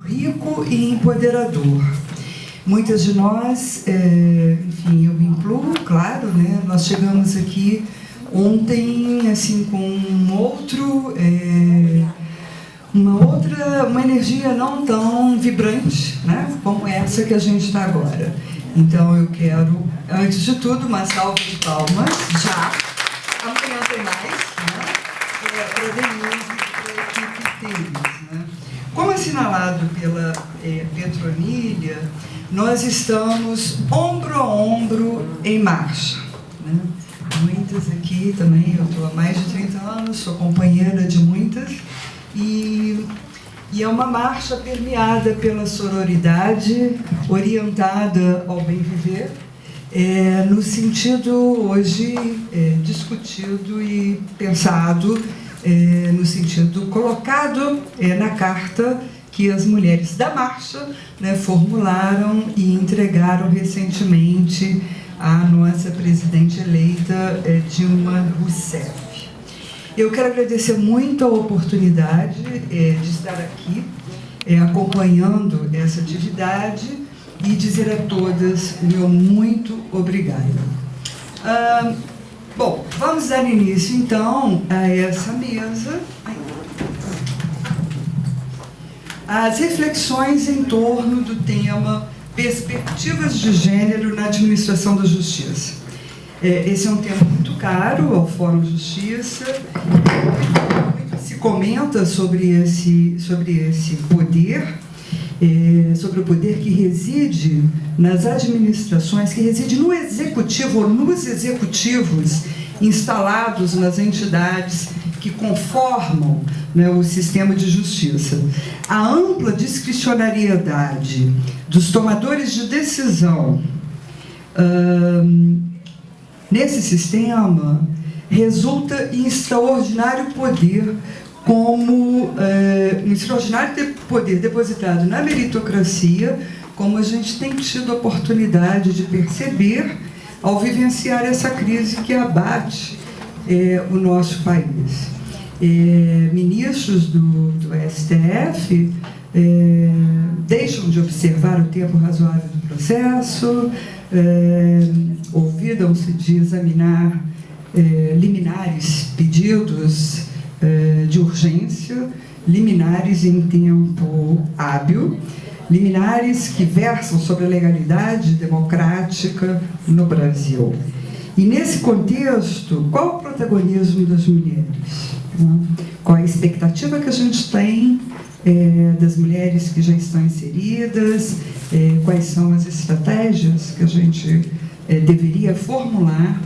Rico e empoderador. Muitas de nós, enfim, eu me incluo, claro, né? Nós chegamos aqui ontem, assim, com uma energia não tão vibrante, né? Como essa que a gente está agora. Então eu quero, antes de tudo, uma salva de palmas, já. Amanhã tem mais, né? Para Denise e para a equipe deles, né? Como assinalado pela Petronília, nós estamos ombro a ombro em marcha, né? Muitas aqui também, eu estou há mais de 30 anos, sou companheira de muitas, e é uma marcha permeada pela sororidade, orientada ao bem viver, no sentido hoje discutido e pensado, no sentido colocado na carta que as mulheres da marcha, né, formularam e entregaram recentemente à nossa presidente eleita, Dilma Rousseff. Eu quero agradecer muito a oportunidade de estar aqui acompanhando essa atividade e dizer a todas meu muito obrigada. Bom, vamos dar início então a essa mesa. As reflexões em torno do tema Perspectivas de Gênero na Administração da Justiça. Esse é um tema muito caro ao Fórum Justiça. Muito se comenta sobre esse poder, sobre o poder que reside nas administrações, que reside no executivo ou nos executivos instalados nas entidades que conformam, né, o sistema de justiça. A ampla discricionariedade dos tomadores de decisão nesse sistema resulta em extraordinário poder, como um extraordinário poder depositado na meritocracia, como a gente tem tido a oportunidade de perceber ao vivenciar essa crise que abate o nosso país. Ministros do STF deixam de observar o tempo razoável do processo, olvidam-se de examinar liminares, pedidos de urgência, liminares em tempo hábil, liminares que versam sobre a legalidade democrática no Brasil. E nesse contexto, qual o protagonismo das mulheres? Qual a expectativa que a gente tem das mulheres que já estão inseridas? Quais são as estratégias que a gente deveria formular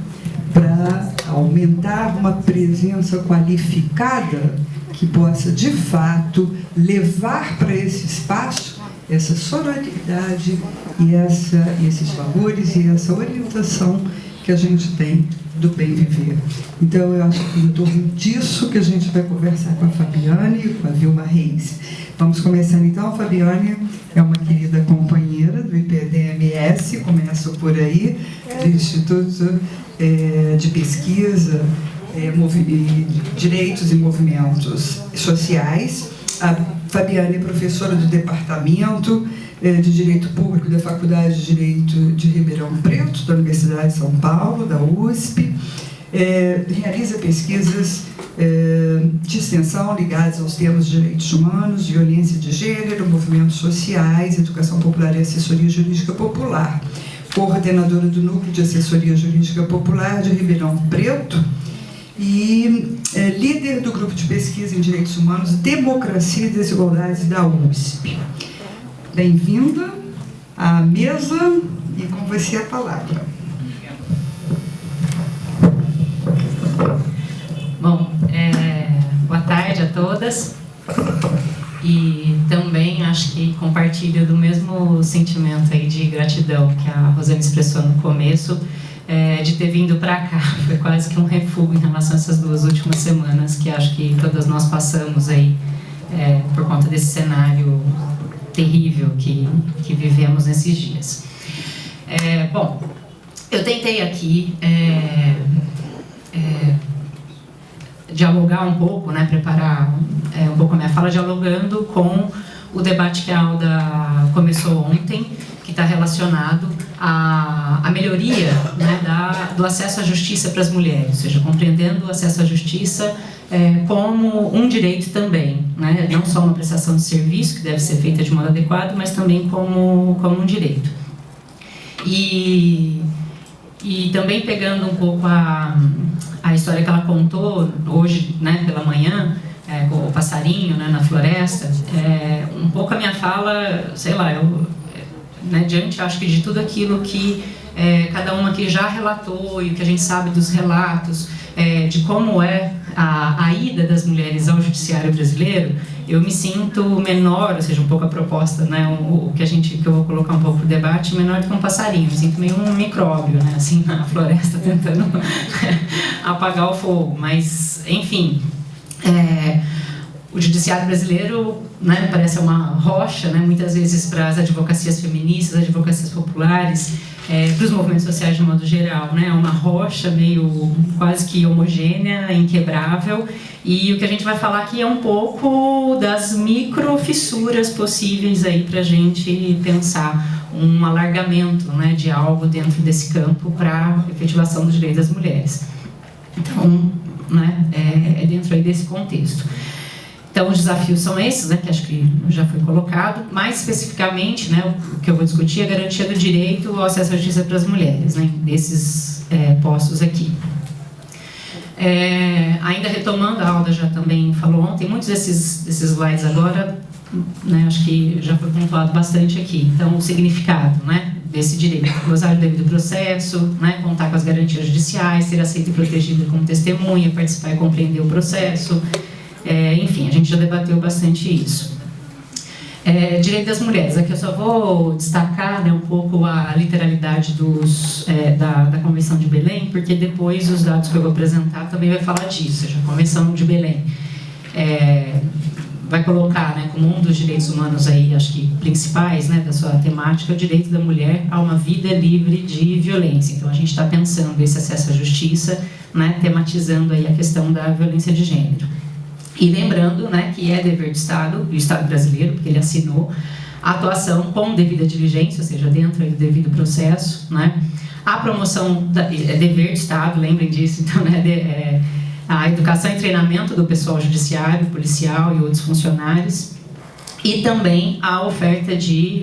para aumentar uma presença qualificada que possa, de fato, levar para esse espaço essa sororidade e esses valores e essa orientação que a gente tem do bem viver. Então, eu acho que em torno disso que a gente vai conversar com a Fabiane e com a Vilma Reis. Vamos começar então. A Fabiane é uma querida companheira do IPDMS, começo por aí, do Instituto de Pesquisa, Direitos e Movimentos Sociais. A Fabiane é professora do Departamento de Direito Público da Faculdade de Direito de Ribeirão Preto, da Universidade de São Paulo, da USP. Realiza pesquisas de extensão ligadas aos temas de direitos humanos, violência de gênero, movimentos sociais, educação popular e assessoria jurídica popular. Coordenadora do Núcleo de Assessoria Jurídica Popular de Ribeirão Preto e líder do Grupo de Pesquisa em Direitos Humanos, Democracia e Desigualdades da USP. Bem-vinda à mesa e com você a palavra. Bom, boa tarde a todas. E também acho que compartilho do mesmo sentimento aí de gratidão que a Rosane expressou no começo, de ter vindo para cá. Foi quase que um refúgio em relação a essas 2 últimas semanas que acho que todas nós passamos aí por conta desse cenário terrível que vivemos nesses dias. Bom, eu tentei aqui dialogar um pouco, né, preparar um pouco a minha fala, dialogando com o debate que a Alda começou ontem, que está relacionado à melhoria, né, do acesso à justiça para as mulheres, ou seja, compreendendo o acesso à justiça como um direito também, né, não só uma prestação de serviço, que deve ser feita de modo adequado, mas também como um direito. E também pegando um pouco a história que ela contou hoje, né, pela manhã, com o passarinho, né, na floresta, um pouco a minha fala, sei lá, né, diante, acho que de tudo aquilo que cada uma aqui já relatou e o que a gente sabe dos relatos, de como é a ida das mulheres ao judiciário brasileiro, eu me sinto menor, ou seja, um pouco a proposta, né, o que eu vou colocar um pouco para o debate, menor do que um passarinho, me sinto meio um micróbio, né, assim, na floresta tentando apagar o fogo, mas, enfim, o judiciário brasileiro, né, parece uma rocha, né, muitas vezes para as advocacias feministas, advocacias populares, para os movimentos sociais de modo geral, né, uma rocha meio quase que homogênea, inquebrável, e o que a gente vai falar aqui é um pouco das microfissuras possíveis aí para a gente pensar um alargamento, né, de algo dentro desse campo para a efetivação dos direitos das mulheres. Então, né, é dentro aí desse contexto. Então, os desafios são esses, né, que acho que já foi colocado. Mais especificamente, né, o que eu vou discutir é a garantia do direito ao acesso à justiça para as mulheres, né, desses postos aqui. Ainda retomando, a Alda já também falou ontem, muitos desses slides agora, né, acho que já foi pontuado bastante aqui. Então, o significado, né, desse direito: gozar do devido processo, né, contar com as garantias judiciais, ser aceita e protegida como testemunha, participar e compreender o processo. Enfim, a gente já debateu bastante isso. Direito das mulheres, aqui eu só vou destacar, né, um pouco a literalidade da Convenção de Belém, porque depois os dados que eu vou apresentar também vai falar disso, ou seja, a Convenção de Belém vai colocar, né, como um dos direitos humanos aí, acho que principais, né, da sua temática, o direito da mulher a uma vida livre de violência. Então a gente está pensando esse acesso à justiça, né, tematizando aí a questão da violência de gênero. E lembrando, né, que é dever do Estado brasileiro, porque ele assinou, a atuação com devida diligência, ou seja, dentro do devido processo, né, a promoção, é dever do Estado, lembrem disso, então, né, a educação e treinamento do pessoal judiciário, policial e outros funcionários, e também a oferta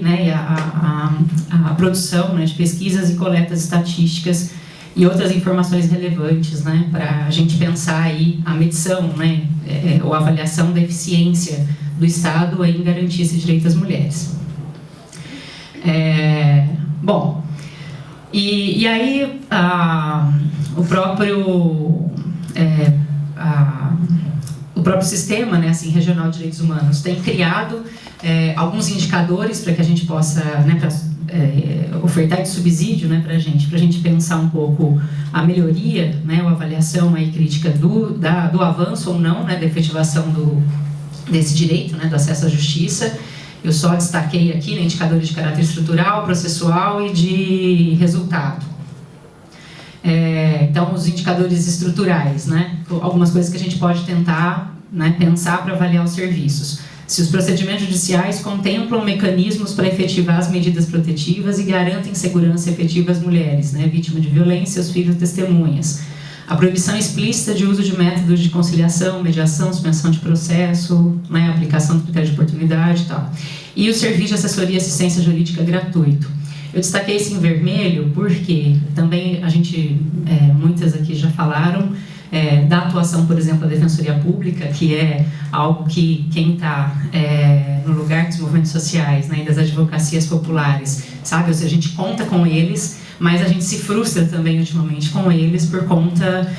né, a produção, né, de pesquisas e coletas estatísticas e outras informações relevantes, né, para a gente pensar aí a medição, né, ou a avaliação da eficiência do Estado em garantir esse direito às mulheres. Bom, e aí o próprio sistema, né, assim, regional de direitos humanos tem criado alguns indicadores para que a gente possa, né, ofertar de subsídio, né, para a gente pensar um pouco a melhoria, né, ou avaliação aí crítica do avanço ou não, né, da efetivação desse direito, né, do acesso à justiça. Eu só destaquei aqui, né, indicadores de caráter estrutural, processual e de resultado. Então, os indicadores estruturais, né, algumas coisas que a gente pode tentar, né, pensar para avaliar os serviços. Se os procedimentos judiciais contemplam mecanismos para efetivar as medidas protetivas e garantem segurança efetiva às mulheres, né, vítimas de violência, os filhos e testemunhas. A proibição explícita de uso de métodos de conciliação, mediação, suspensão de processo, né, aplicação do critério de oportunidade e tal. E o serviço de assessoria e assistência jurídica gratuito. Eu destaquei esse em vermelho porque também muitas aqui já falaram, da atuação, por exemplo, da Defensoria Pública, que é algo que quem está no lugar dos movimentos sociais, né, e das advocacias populares, sabe? Ou seja, a gente conta com eles, mas a gente se frustra também ultimamente com eles por conta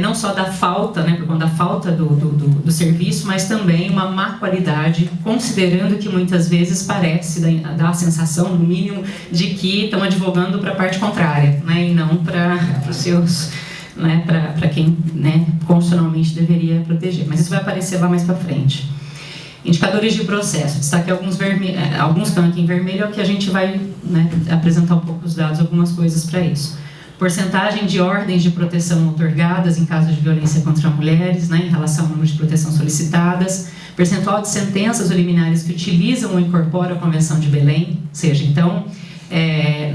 não só da falta, né, por conta da falta do serviço, mas também uma má qualidade, considerando que muitas vezes parece dar a sensação, no mínimo, de que estão advogando para a parte contrária, né, e não para os seus, né, para quem, né, constitucionalmente deveria proteger. Mas isso vai aparecer lá mais para frente. Indicadores de processo. Destaquei alguns estão aqui em vermelho, é o que a gente vai, né, apresentar um pouco os dados, algumas coisas para isso. porcentagem de ordens de proteção outorgadas em caso de violência contra mulheres, né, em relação ao número de proteção solicitadas, percentual de sentenças ou liminares que utilizam ou incorporam a Convenção de Belém, ou seja, então,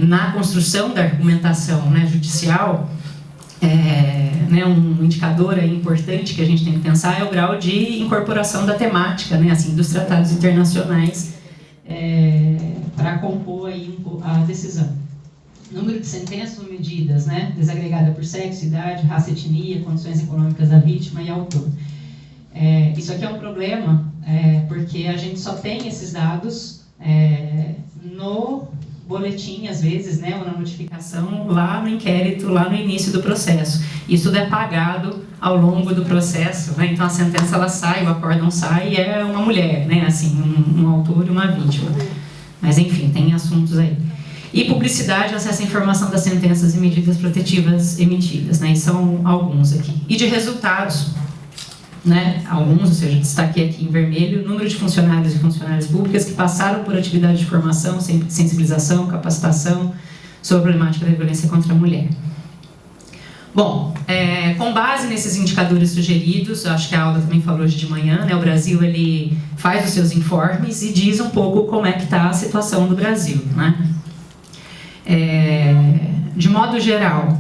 na construção da argumentação, né, judicial, né, um indicador aí importante que a gente tem que pensar é o grau de incorporação da temática, né, assim, dos tratados internacionais para compor aí a decisão. Número de sentenças ou medidas, né, desagregada por sexo, idade, raça, etnia, condições econômicas da vítima e autor. Isso aqui é um problema, porque a gente só tem esses dados no boletim, às vezes, né, ou na notificação, lá no inquérito, lá no início do processo. Isso tudo é pagado ao longo do processo, né? Então a sentença ela sai, o acórdão sai e é uma mulher, né, assim, um autor e uma vítima. Mas enfim, tem assuntos aí. E publicidade, acesso à informação das sentenças e medidas protetivas emitidas, né? E são alguns aqui. E de resultados, né? Alguns, ou seja, destaquei aqui em vermelho, número de funcionários e funcionárias públicas que passaram por atividade de formação, sensibilização, capacitação sobre a problemática da violência contra a mulher. Bom, com base nesses indicadores sugeridos, acho que a Alda também falou hoje de manhã, né? O Brasil ele faz os seus informes e diz um pouco como é que está a situação do Brasil, né? De modo geral,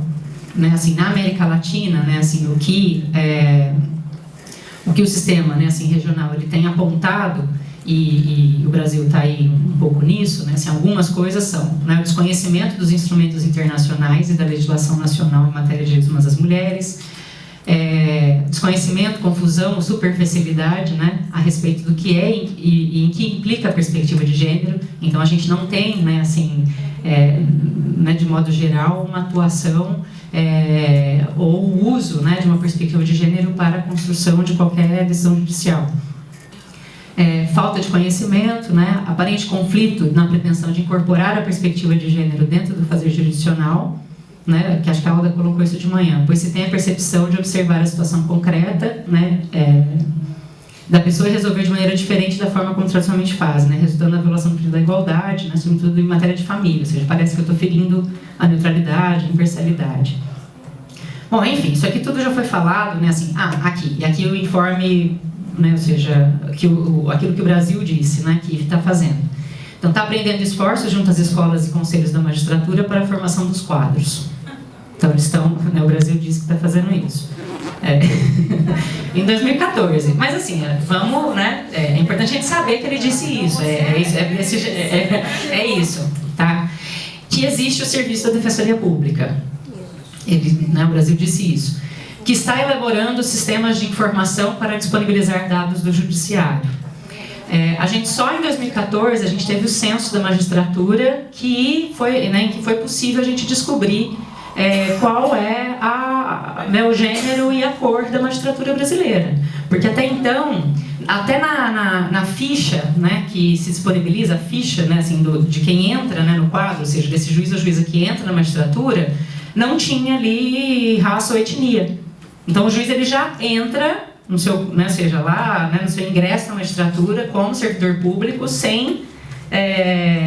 né, assim, na América Latina, né, assim, o que o sistema, né, assim, regional ele tem apontado, e o Brasil está aí um pouco nisso, né, assim, algumas coisas são, né, o desconhecimento dos instrumentos internacionais e da legislação nacional em matéria de direitos humanos das mulheres, desconhecimento, confusão, superficialidade, né, a respeito do que é e em que implica a perspectiva de gênero. Então a gente não tem, né, assim, né, de modo geral, uma atuação ou o uso, né, de uma perspectiva de gênero para a construção de qualquer decisão judicial. Falta de conhecimento, né, aparente conflito na pretensão de incorporar a perspectiva de gênero dentro do fazer jurisdicional, né, que acho que a Alda colocou isso de manhã, pois se tem a percepção de observar a situação concreta, né, da pessoa resolver de maneira diferente da forma como tradicionalmente faz, né, resultando na violação do princípio da igualdade, né, sobretudo em matéria de família, ou seja, parece que eu estou ferindo a neutralidade, a imparcialidade. Bom, enfim, isso aqui tudo já foi falado, né, assim, aqui o informe, né, ou seja, aquilo que o Brasil disse, né, que está fazendo. Então, está aprendendo esforços junto às escolas e conselhos da magistratura para a formação dos quadros. Então, eles estão, né, o Brasil disse que está fazendo isso. Em 2014. Mas assim, vamos, né? É importante a gente saber que ele disse isso. É isso, tá? Que existe o serviço da Defensoria Pública. O Brasil disse isso. Que está elaborando sistemas de informação para disponibilizar dados do judiciário. A gente só em 2014 a gente teve o censo da magistratura que foi, né, em que foi possível a gente descobrir qual é o gênero e a cor da magistratura brasileira. Porque até então, até na ficha, né, que se disponibiliza, a ficha, né, assim, de quem entra, né, no quadro, ou seja, desse juiz ou juíza que entra na magistratura, não tinha ali raça ou etnia. Então o juiz ele já entra no seu, né, seja lá, né, no seu ingresso na magistratura como servidor público sem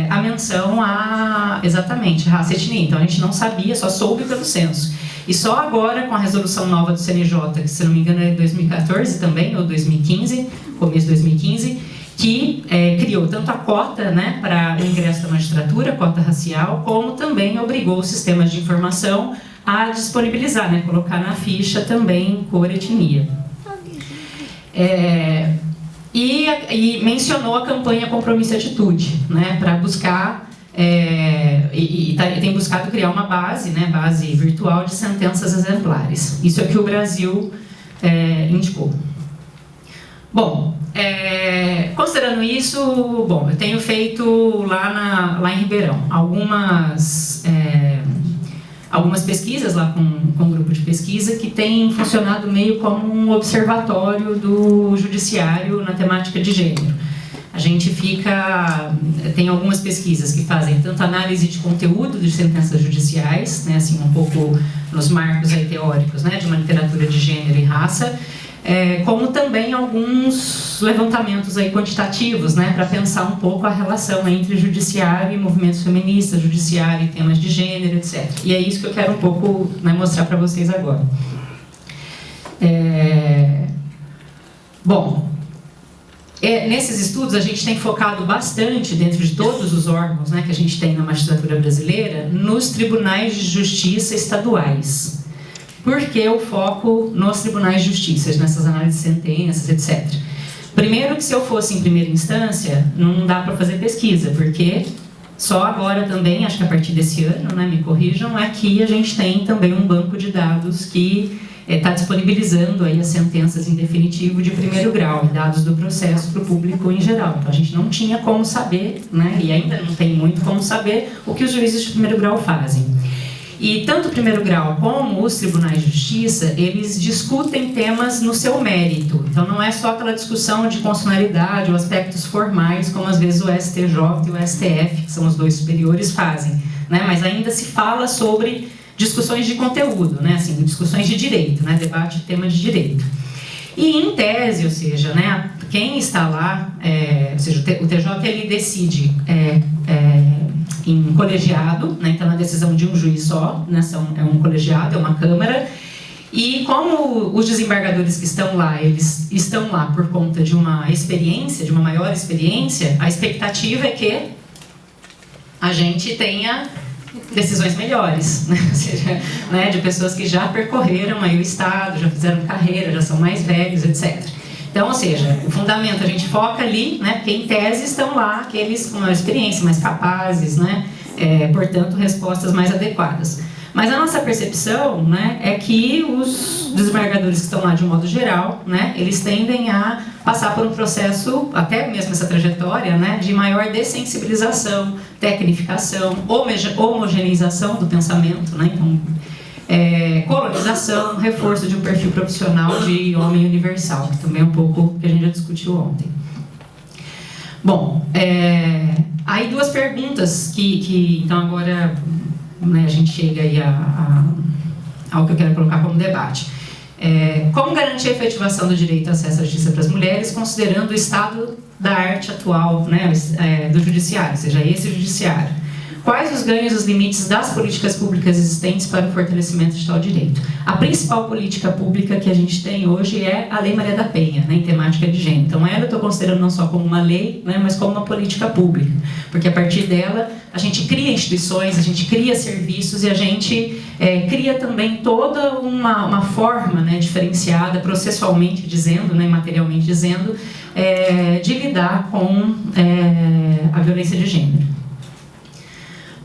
a menção a, exatamente, raça e etnia. Então a gente não sabia, só soube pelo censo. E só agora, com a resolução nova do CNJ, que se não me engano é 2014 também, ou 2015, começo de 2015, que criou tanto a cota, né, para o ingresso da magistratura, cota racial, como também obrigou os sistemas de informação a disponibilizar, né, colocar na ficha também cor e etnia. E mencionou a campanha Compromisso e Atitude, né, para buscar, tem buscado criar uma base, né, base virtual de sentenças exemplares. Isso é o que o Brasil indicou. Bom, considerando isso, bom, eu tenho feito lá em Ribeirão algumas pesquisas lá com um grupo de pesquisa que tem funcionado meio como um observatório do judiciário na temática de gênero. A gente tem algumas pesquisas que fazem tanto análise de conteúdo de sentenças judiciais, né, assim, um pouco nos marcos aí teóricos, né, de uma literatura de gênero e raça, como também alguns levantamentos aí quantitativos, né, para pensar um pouco a relação entre judiciário e movimentos feministas, judiciário e temas de gênero, etc. E é isso que eu quero um pouco, né, mostrar para vocês agora. Bom, nesses estudos a gente tem focado bastante, dentro de todos os órgãos, né, que a gente tem na magistratura brasileira, nos tribunais de justiça estaduais. Por que o foco nos tribunais de justiça, nessas análises de sentenças, etc. Primeiro que se eu fosse em primeira instância, não dá para fazer pesquisa, porque só agora também, acho que a partir desse ano, né, me corrijam, aqui a gente tem também um banco de dados que está disponibilizando aí as sentenças em definitivo de primeiro grau, dados do processo para o público em geral. Então a gente não tinha como saber, né, e ainda não tem muito como saber o que os juízes de primeiro grau fazem. E tanto o primeiro grau como os tribunais de justiça, eles discutem temas no seu mérito. Então não é só aquela discussão de constitucionalidade ou aspectos formais, como às vezes o STJ e o STF, que são os dois superiores, fazem, né? Mas ainda se fala sobre discussões de conteúdo, né? Assim, discussões de direito, né? Debate de tema de direito. E em tese, ou seja, né, quem está lá, ou seja, o TJ ele decide em colegiado, né, então na decisão de um juiz só, né, é um colegiado, é uma câmara, e como os desembargadores que estão lá, eles estão lá por conta de uma experiência, de uma maior experiência, a expectativa é que a gente tenha decisões melhores, né? Ou seja, né, de pessoas que já percorreram aí o Estado, já fizeram carreira, já são mais velhos, etc. Então, ou seja, o fundamento a gente foca ali, né, porque em tese estão lá aqueles com maior experiência, mais capazes, né, portanto, respostas mais adequadas. Mas a nossa percepção, né, é que os desembargadores que estão lá de um modo geral, né, eles tendem a passar por um processo, até mesmo essa trajetória, né, de maior dessensibilização, tecnificação, homogeneização do pensamento, né, então, colonização, reforço de um perfil profissional de homem universal, que também é um pouco que a gente já discutiu ontem. Bom, aí duas perguntas que então agora, né, a gente chega aí ao que eu quero colocar como debate. Como garantir a efetivação do direito ao acesso à justiça para as mulheres, considerando o estado da arte atual, né, do judiciário, ou seja, esse judiciário? Quais os ganhos e os limites das políticas públicas existentes para o fortalecimento de tal direito? A principal política pública que a gente tem hoje é a Lei Maria da Penha, né, em temática de gênero. Então, ela eu estou considerando não só como uma lei, né, mas como uma política pública, porque a partir dela a gente cria instituições, a gente cria serviços e a gente cria também toda uma forma, né, diferenciada, processualmente dizendo, né, materialmente dizendo, de lidar com a violência de gênero.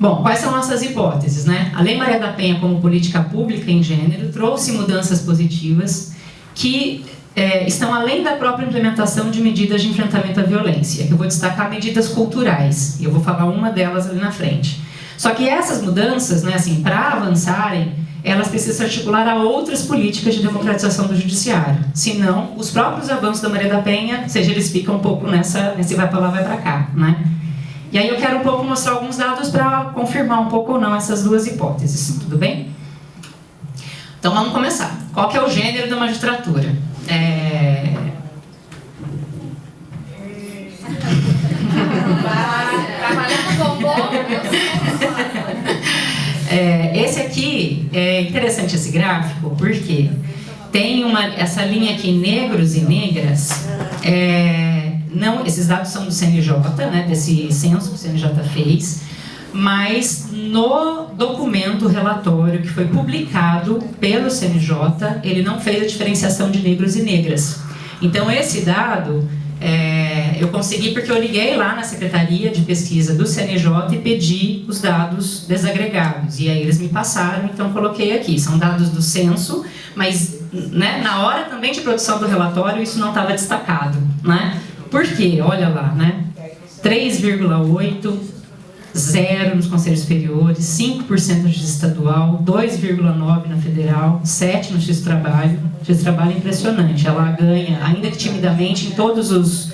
Bom, quais são nossas hipóteses, né? A Lei Maria da Penha como política pública em gênero trouxe mudanças positivas que estão além da própria implementação de medidas de enfrentamento à violência. Eu vou destacar medidas culturais, e eu vou falar uma delas ali na frente. Só que essas mudanças, né, assim, para avançarem, elas precisam se articular a outras políticas de democratização do judiciário. Senão, os próprios avanços da Maria da Penha, ou seja, eles ficam um pouco nesse vai para lá, vai para cá, né? E aí eu quero um pouco mostrar alguns dados para confirmar um pouco ou não essas duas hipóteses, tudo bem? Então vamos começar. Qual que é o gênero da magistratura? Esse aqui, é interessante esse gráfico, porque tem essa linha aqui, negros e negras, não, esses dados são do CNJ, né, desse censo que o CNJ fez, mas no documento, relatório que foi publicado pelo CNJ, ele não fez a diferenciação de negros e negras. Então esse dado eu consegui porque eu liguei lá na Secretaria de Pesquisa do CNJ e pedi os dados desagregados, e aí eles me passaram, então coloquei aqui, são dados do censo, mas, né, na hora também de produção do relatório isso não estava destacado, né? Por quê? Olha lá, né? 3,8, 0 nos conselhos superiores, 5% no justiça estadual, 2,9 na federal, 7 no justiça do trabalho. O justiça do trabalho é impressionante, ela ganha, ainda que timidamente, em todos os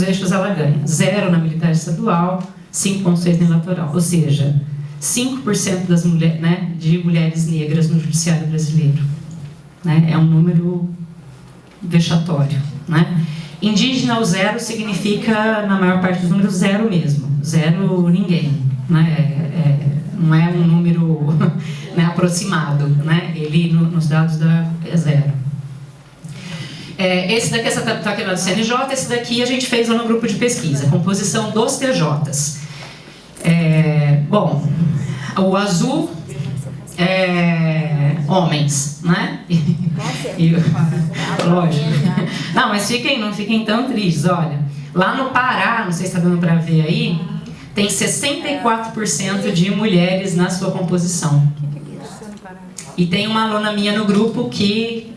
eixos ela ganha. 0 na militar estadual, 5,6 na eleitoral. Ou seja, 5% das mulheres, né, de mulheres negras no judiciário brasileiro. né? É um número vexatório, né? Indígena ao zero significa, na maior parte dos números, zero mesmo. Zero ninguém, né? Não é um número né, aproximado, né? Ele, nos dados, é zero. Esse daqui está aqui do CNJ, esse daqui a gente fez lá no grupo de pesquisa, composição dos TJs. Bom, o azul homens, né? Lógico. Não, mas não fiquem tão tristes, olha. Lá no Pará, não sei se está dando para ver aí, tem 64% de mulheres na sua composição. E tem uma aluna minha no grupo que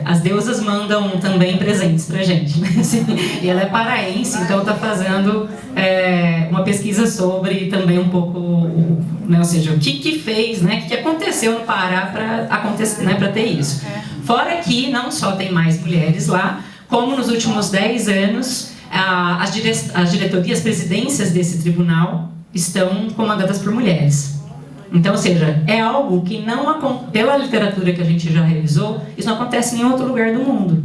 as deusas mandam também presentes pra gente, né? E ela é paraense, então está fazendo uma pesquisa sobre também um pouco, né? Ou seja, o que fez, né? O que aconteceu no Pará para acontecer, né? Para ter isso. Fora que não só tem mais mulheres lá, como nos últimos 10 anos as diretorias, as presidências desse tribunal estão comandadas por mulheres. Então, ou seja, é algo que pela literatura que a gente já revisou, isso não acontece em nenhum outro lugar do mundo.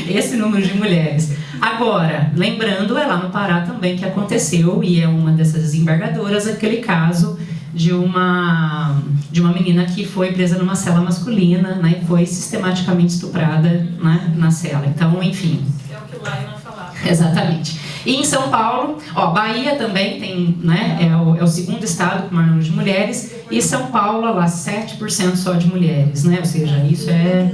Esse número de mulheres. Agora, lembrando, é lá no Pará também que aconteceu, e é uma dessas desembargadoras, aquele caso de uma menina que foi presa numa cela masculina, né, e foi sistematicamente estuprada, né, na cela. Então, enfim. É o que o Laila falava. Exatamente. E em São Paulo, Bahia também tem, né, é o segundo estado com maior número de mulheres, e São Paulo, lá, 7% só de mulheres, né, ou seja, isso é...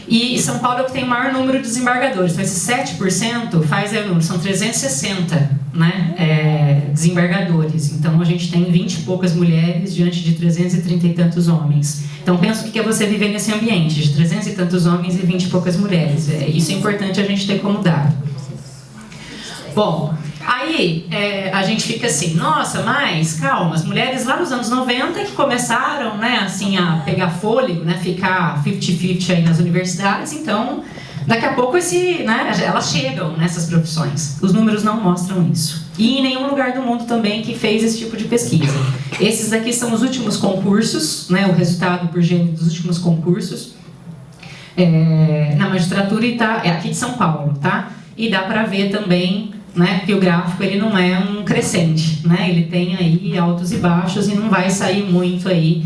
E São Paulo é o que tem o maior número de desembargadores, então esse 7% faz o número, são 360, né, desembargadores, então a gente tem 20 e poucas mulheres diante de 330 e tantos homens. Então pensa o que é você viver nesse ambiente, de 300 e tantos homens e 20 e poucas mulheres, isso é importante a gente ter como dado. Bom, aí a gente fica assim, nossa, mas calma, as mulheres lá nos anos 90 que começaram, né, assim, a pegar fôlego, né, ficar 50-50 aí nas universidades, então daqui a pouco né, elas chegam nessas profissões. Os números não mostram isso. E em nenhum lugar do mundo também que fez esse tipo de pesquisa. Esses aqui são os últimos concursos, né, o resultado por gênero dos últimos concursos na magistratura, e é aqui de São Paulo, tá? E dá para ver também, né, que o gráfico ele não é um crescente, né, ele tem aí altos e baixos e não vai sair muito aí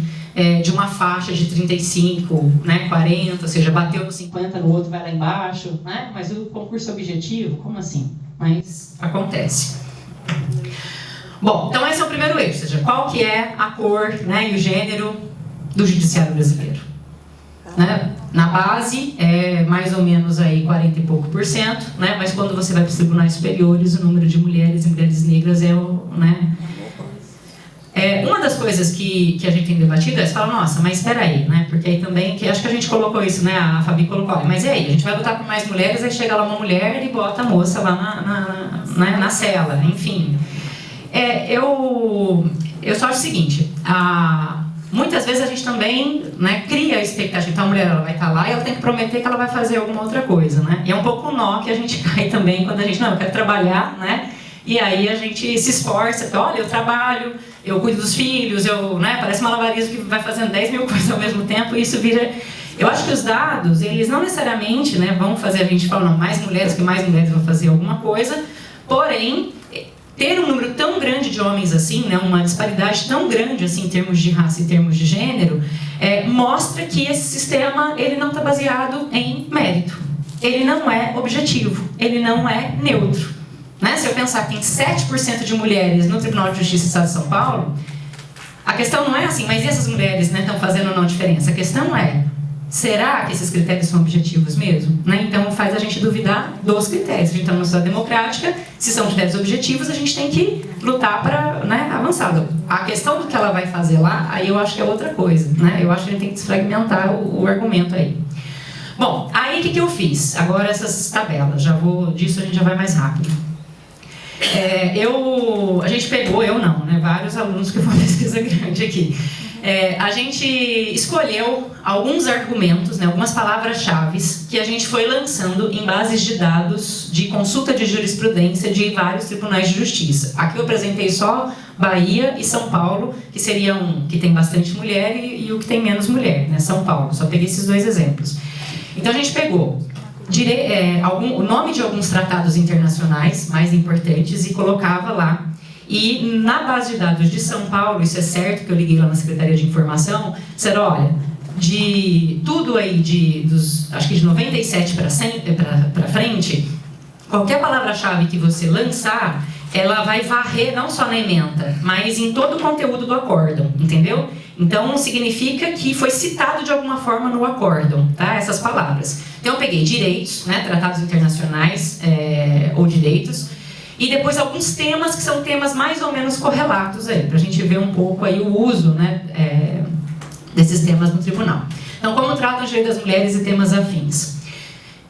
de uma faixa de 35, né, 40, ou seja, bateu no 50, no outro vai lá embaixo, né, mas o concurso objetivo, como assim? Mas acontece. Bom, então esse é o primeiro eixo, ou seja, qual que é a cor, né, e o gênero do judiciário brasileiro? Né? Na base é mais ou menos aí 40 e pouco %, né? Mas quando você vai para os tribunais superiores, o número de mulheres e mulheres negras né? Uma das coisas que a gente tem debatido é você fala, nossa, mas espera aí, né? Porque aí também, acho que a gente colocou isso, né? A Fabi colocou, mas e aí? A gente vai lutar por mais mulheres, aí chega lá uma mulher e bota a moça lá na cela, enfim. Eu só acho o seguinte, muitas vezes a gente também, né, cria a expectativa. Então a mulher ela vai estar lá e ela tem que prometer que ela vai fazer alguma outra coisa, né? E é um pouco o nó que a gente cai também quando a gente, não, eu quero trabalhar, né? E aí a gente se esforça, porque, olha, eu trabalho, eu cuido dos filhos, né, parece malabarismo que vai fazendo 10 mil coisas ao mesmo tempo, e isso vira... Eu acho que os dados, eles não necessariamente, né, vão fazer a gente falar, não, mais mulheres vão fazer alguma coisa, porém... ter um número tão grande de homens assim, né, uma disparidade tão grande assim, em termos de raça e em termos de gênero, mostra que esse sistema ele não está baseado em mérito. Ele não é objetivo, ele não é neutro. Né? Se eu pensar que tem 7% de mulheres no Tribunal de Justiça do Estado de São Paulo, a questão não é assim, mas essas mulheres estão fazendo ou não diferença? A questão é, será que esses critérios são objetivos mesmo? Né? Então faz a gente duvidar dos critérios. A gente está numa sociedade democrática, se são critérios objetivos, a gente tem que lutar para, né, avançar. A questão do que ela vai fazer lá, aí eu acho que é outra coisa. Né? Eu acho que a gente tem que desfragmentar o argumento aí. Bom, aí o que eu fiz? Agora essas tabelas, disso a gente já vai mais rápido. A gente pegou, eu não, né, vários alunos, que foi uma pesquisa grande aqui. A gente escolheu alguns argumentos, né, algumas palavras-chave que a gente foi lançando em bases de dados de consulta de jurisprudência de vários tribunais de justiça. Aqui eu apresentei só Bahia e São Paulo, que seria um que tem bastante mulher e o que tem menos mulher, né, São Paulo. Só peguei esses dois exemplos. Então a gente pegou o nome de alguns tratados internacionais mais importantes e colocava lá. E na base de dados de São Paulo, isso é certo, que eu liguei lá na Secretaria de Informação, disseram, olha, de tudo aí, acho que de 97 para frente, qualquer palavra-chave que você lançar, ela vai varrer não só na ementa, mas em todo o conteúdo do acórdão, entendeu? Então, significa que foi citado de alguma forma no acórdão, tá? Essas palavras. Então, eu peguei direitos, né, tratados internacionais ou direitos, e depois alguns temas que são temas mais ou menos correlatos aí, para a gente ver um pouco aí o uso, né, desses temas no tribunal. Então, como tratam o direito das mulheres e temas afins?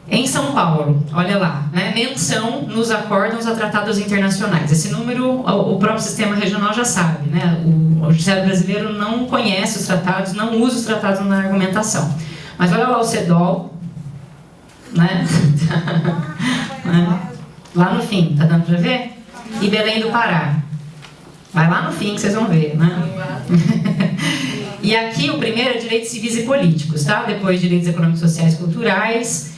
Em São Paulo, olha lá, né, menção nos acórdãos a tratados internacionais. Esse número, o próprio sistema regional já sabe, né? O judiciário brasileiro não conhece os tratados, não usa os tratados na argumentação. Mas olha lá o CEDOL, né? Lá no fim, tá dando para ver? E Belém do Pará. Vai lá no fim que vocês vão ver, né? E aqui o primeiro é direitos civis e políticos, tá? Depois direitos econômicos, sociais e culturais.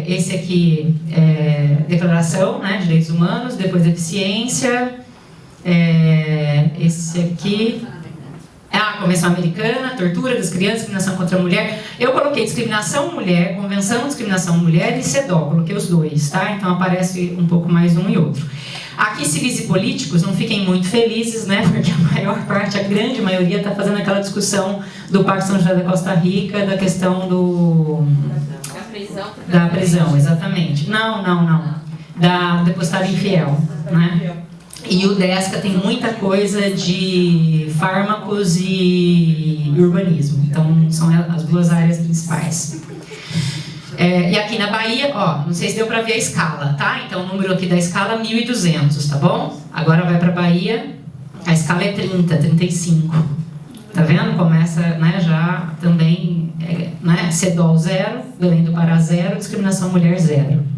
Esse aqui é declaração, né, de direitos humanos. Depois deficiência. Esse aqui... a Convenção Americana, tortura das crianças, discriminação contra a mulher. Eu coloquei discriminação mulher, Convenção de Discriminação Mulher e CEDAW, coloquei os dois, tá? Então aparece um pouco mais um e outro. Aqui, civis e políticos, não fiquem muito felizes, né? Porque a maior parte, a grande maioria, está fazendo aquela discussão do Parque São José da Costa Rica, da questão da prisão, exatamente. Não. Da depositária infiel, né? E o DESCA tem muita coisa de fármacos e urbanismo. Então, são as duas áreas principais. E aqui na Bahia, ó, não sei se deu para ver a escala, tá? Então, o número aqui da escala é 1.200, tá bom? Agora vai para Bahia, a escala é 30, 35. Tá vendo? Começa, né, já também, né, CEDOL 0, Belém do Pará 0, discriminação mulher 0.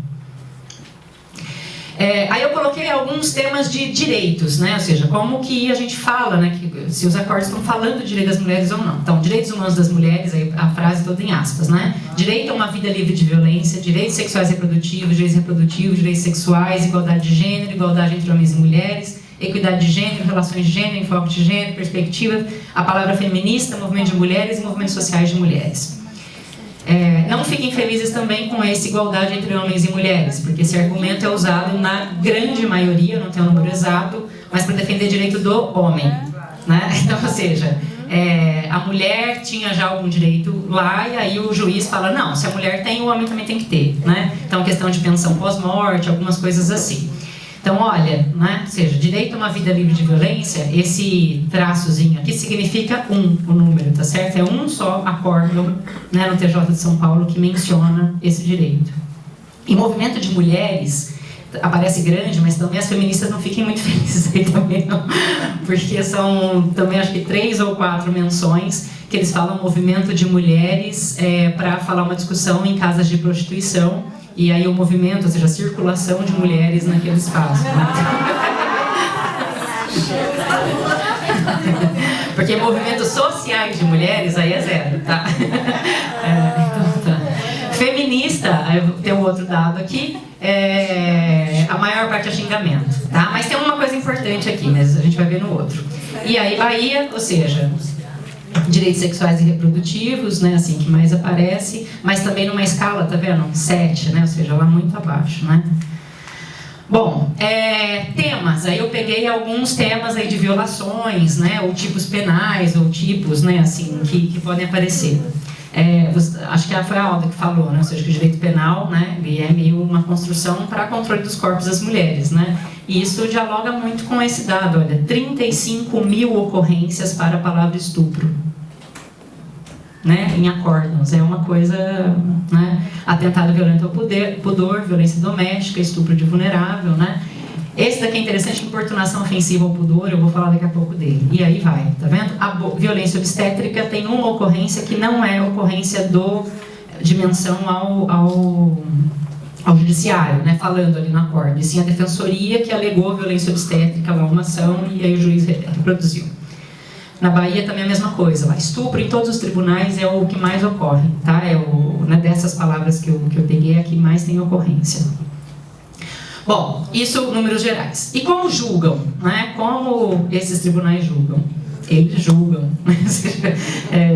Aí eu coloquei alguns temas de direitos, né? Ou seja, como que a gente fala, né? Que, se os acordos estão falando de direito das mulheres ou não. Então, direitos humanos das mulheres, aí a frase toda em aspas, né? Direito a uma vida livre de violência, direitos sexuais e reprodutivos, direitos sexuais, igualdade de gênero, igualdade entre homens e mulheres, equidade de gênero, relações de gênero, enfoque de gênero, perspectiva, a palavra feminista, movimento de mulheres e movimentos sociais de mulheres. Não fiquem felizes também com essa igualdade entre homens e mulheres, porque esse argumento é usado na grande maioria, não tem um número exato, mas para defender o direito do homem, né? Então, ou seja, a mulher tinha já algum direito lá e aí o juiz fala, não, se a mulher tem, o homem também tem que ter, né? Então, questão de pensão pós-morte, algumas coisas assim. Então, olha, né? Ou seja, direito a uma vida livre de violência, esse traçozinho aqui significa o número, tá certo? É um só acórdão, né, no TJ de São Paulo que menciona esse direito. E movimento de mulheres aparece grande, mas também as feministas não fiquem muito felizes aí também, não, porque são também acho que 3 ou 4 menções que eles falam movimento de mulheres para falar uma discussão em casas de prostituição. E aí o movimento, ou seja, a circulação de mulheres naquele espaço. Né? Porque movimentos sociais de mulheres, aí é 0, tá? Então, tá. Feminista, tem um outro dado aqui, a maior parte é xingamento, tá? Mas tem uma coisa importante aqui, mas a gente vai ver no outro. E aí Bahia, ou seja... direitos sexuais e reprodutivos, né, assim, que mais aparece, mas também numa escala, tá vendo? 7, né, ou seja, lá muito abaixo, né. Bom, temas, aí eu peguei alguns temas aí de violações, né, ou tipos penais, ou tipos, né, assim, que podem aparecer. Acho que foi a Alda que falou, né, ou seja, que o direito penal, né, ele é meio uma construção para controle dos corpos das mulheres, né, e isso dialoga muito com esse dado, olha, 35.000 ocorrências para a palavra estupro, né, em acórdãos, é uma coisa, né, atentado violento ao pudor, violência doméstica, estupro de vulnerável, né, Esse daqui é interessante, importunação ofensiva ao pudor, eu vou falar daqui a pouco dele. E aí vai, tá vendo? A violência obstétrica tem uma ocorrência que não é ocorrência de menção ao judiciário, né, falando ali na corte, e sim a defensoria que alegou violência obstétrica lá, uma ação, e aí o juiz reproduziu. Na Bahia também é a mesma coisa, lá, estupro em todos os tribunais é o que mais ocorre, tá? Né, dessas palavras que eu peguei, é a que mais tem ocorrência. Bom, isso números gerais. E como julgam, né? Como esses tribunais julgam? Eles julgam,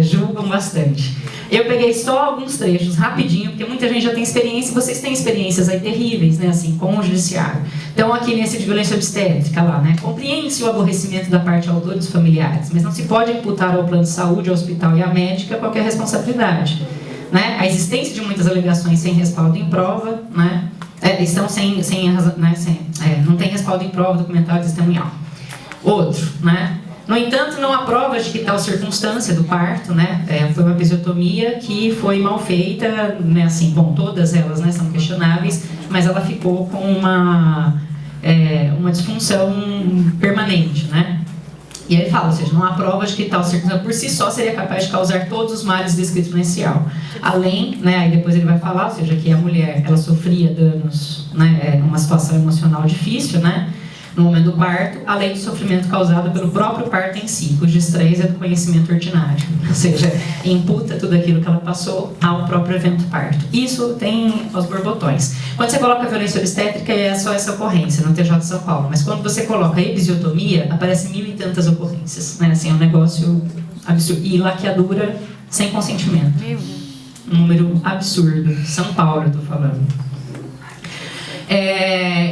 julgam bastante. Eu peguei só alguns trechos, rapidinho, porque muita gente já tem experiência, e vocês têm experiências aí terríveis, né, assim, com o judiciário. Então, aqui nesse de violência obstétrica lá, né, compreende-se o aborrecimento da parte autora dos familiares, mas não se pode imputar ao plano de saúde, ao hospital e à médica qualquer responsabilidade. Né? A existência de muitas alegações sem respaldo em prova, né, estão não tem respaldo em prova, documental e testemunhal. Outro, né? No entanto, não há provas de que tal circunstância do parto, né, foi uma episiotomia que foi mal feita, né, assim, bom, todas elas, né, são questionáveis, mas ela ficou com uma disfunção permanente, né? E aí ele fala, ou seja, não há provas de que tal circunstância por si só seria capaz de causar todos os males descritos no inicial. Além, né, aí depois ele vai falar, ou seja, que a mulher, ela sofria danos, né, numa situação emocional difícil, né, no momento do parto, além do sofrimento causado pelo próprio parto em si, cujo estresse é do conhecimento ordinário. Ou seja, imputa tudo aquilo que ela passou ao próprio evento parto. Isso tem os borbotões. Quando você coloca violência obstétrica, é só essa ocorrência, no TJ de São Paulo. Mas quando você coloca episiotomia, aparecem 1000 e tantas ocorrências. Né? Assim, é um negócio absurdo. E laqueadura sem consentimento. Um número absurdo. São Paulo, eu estou falando.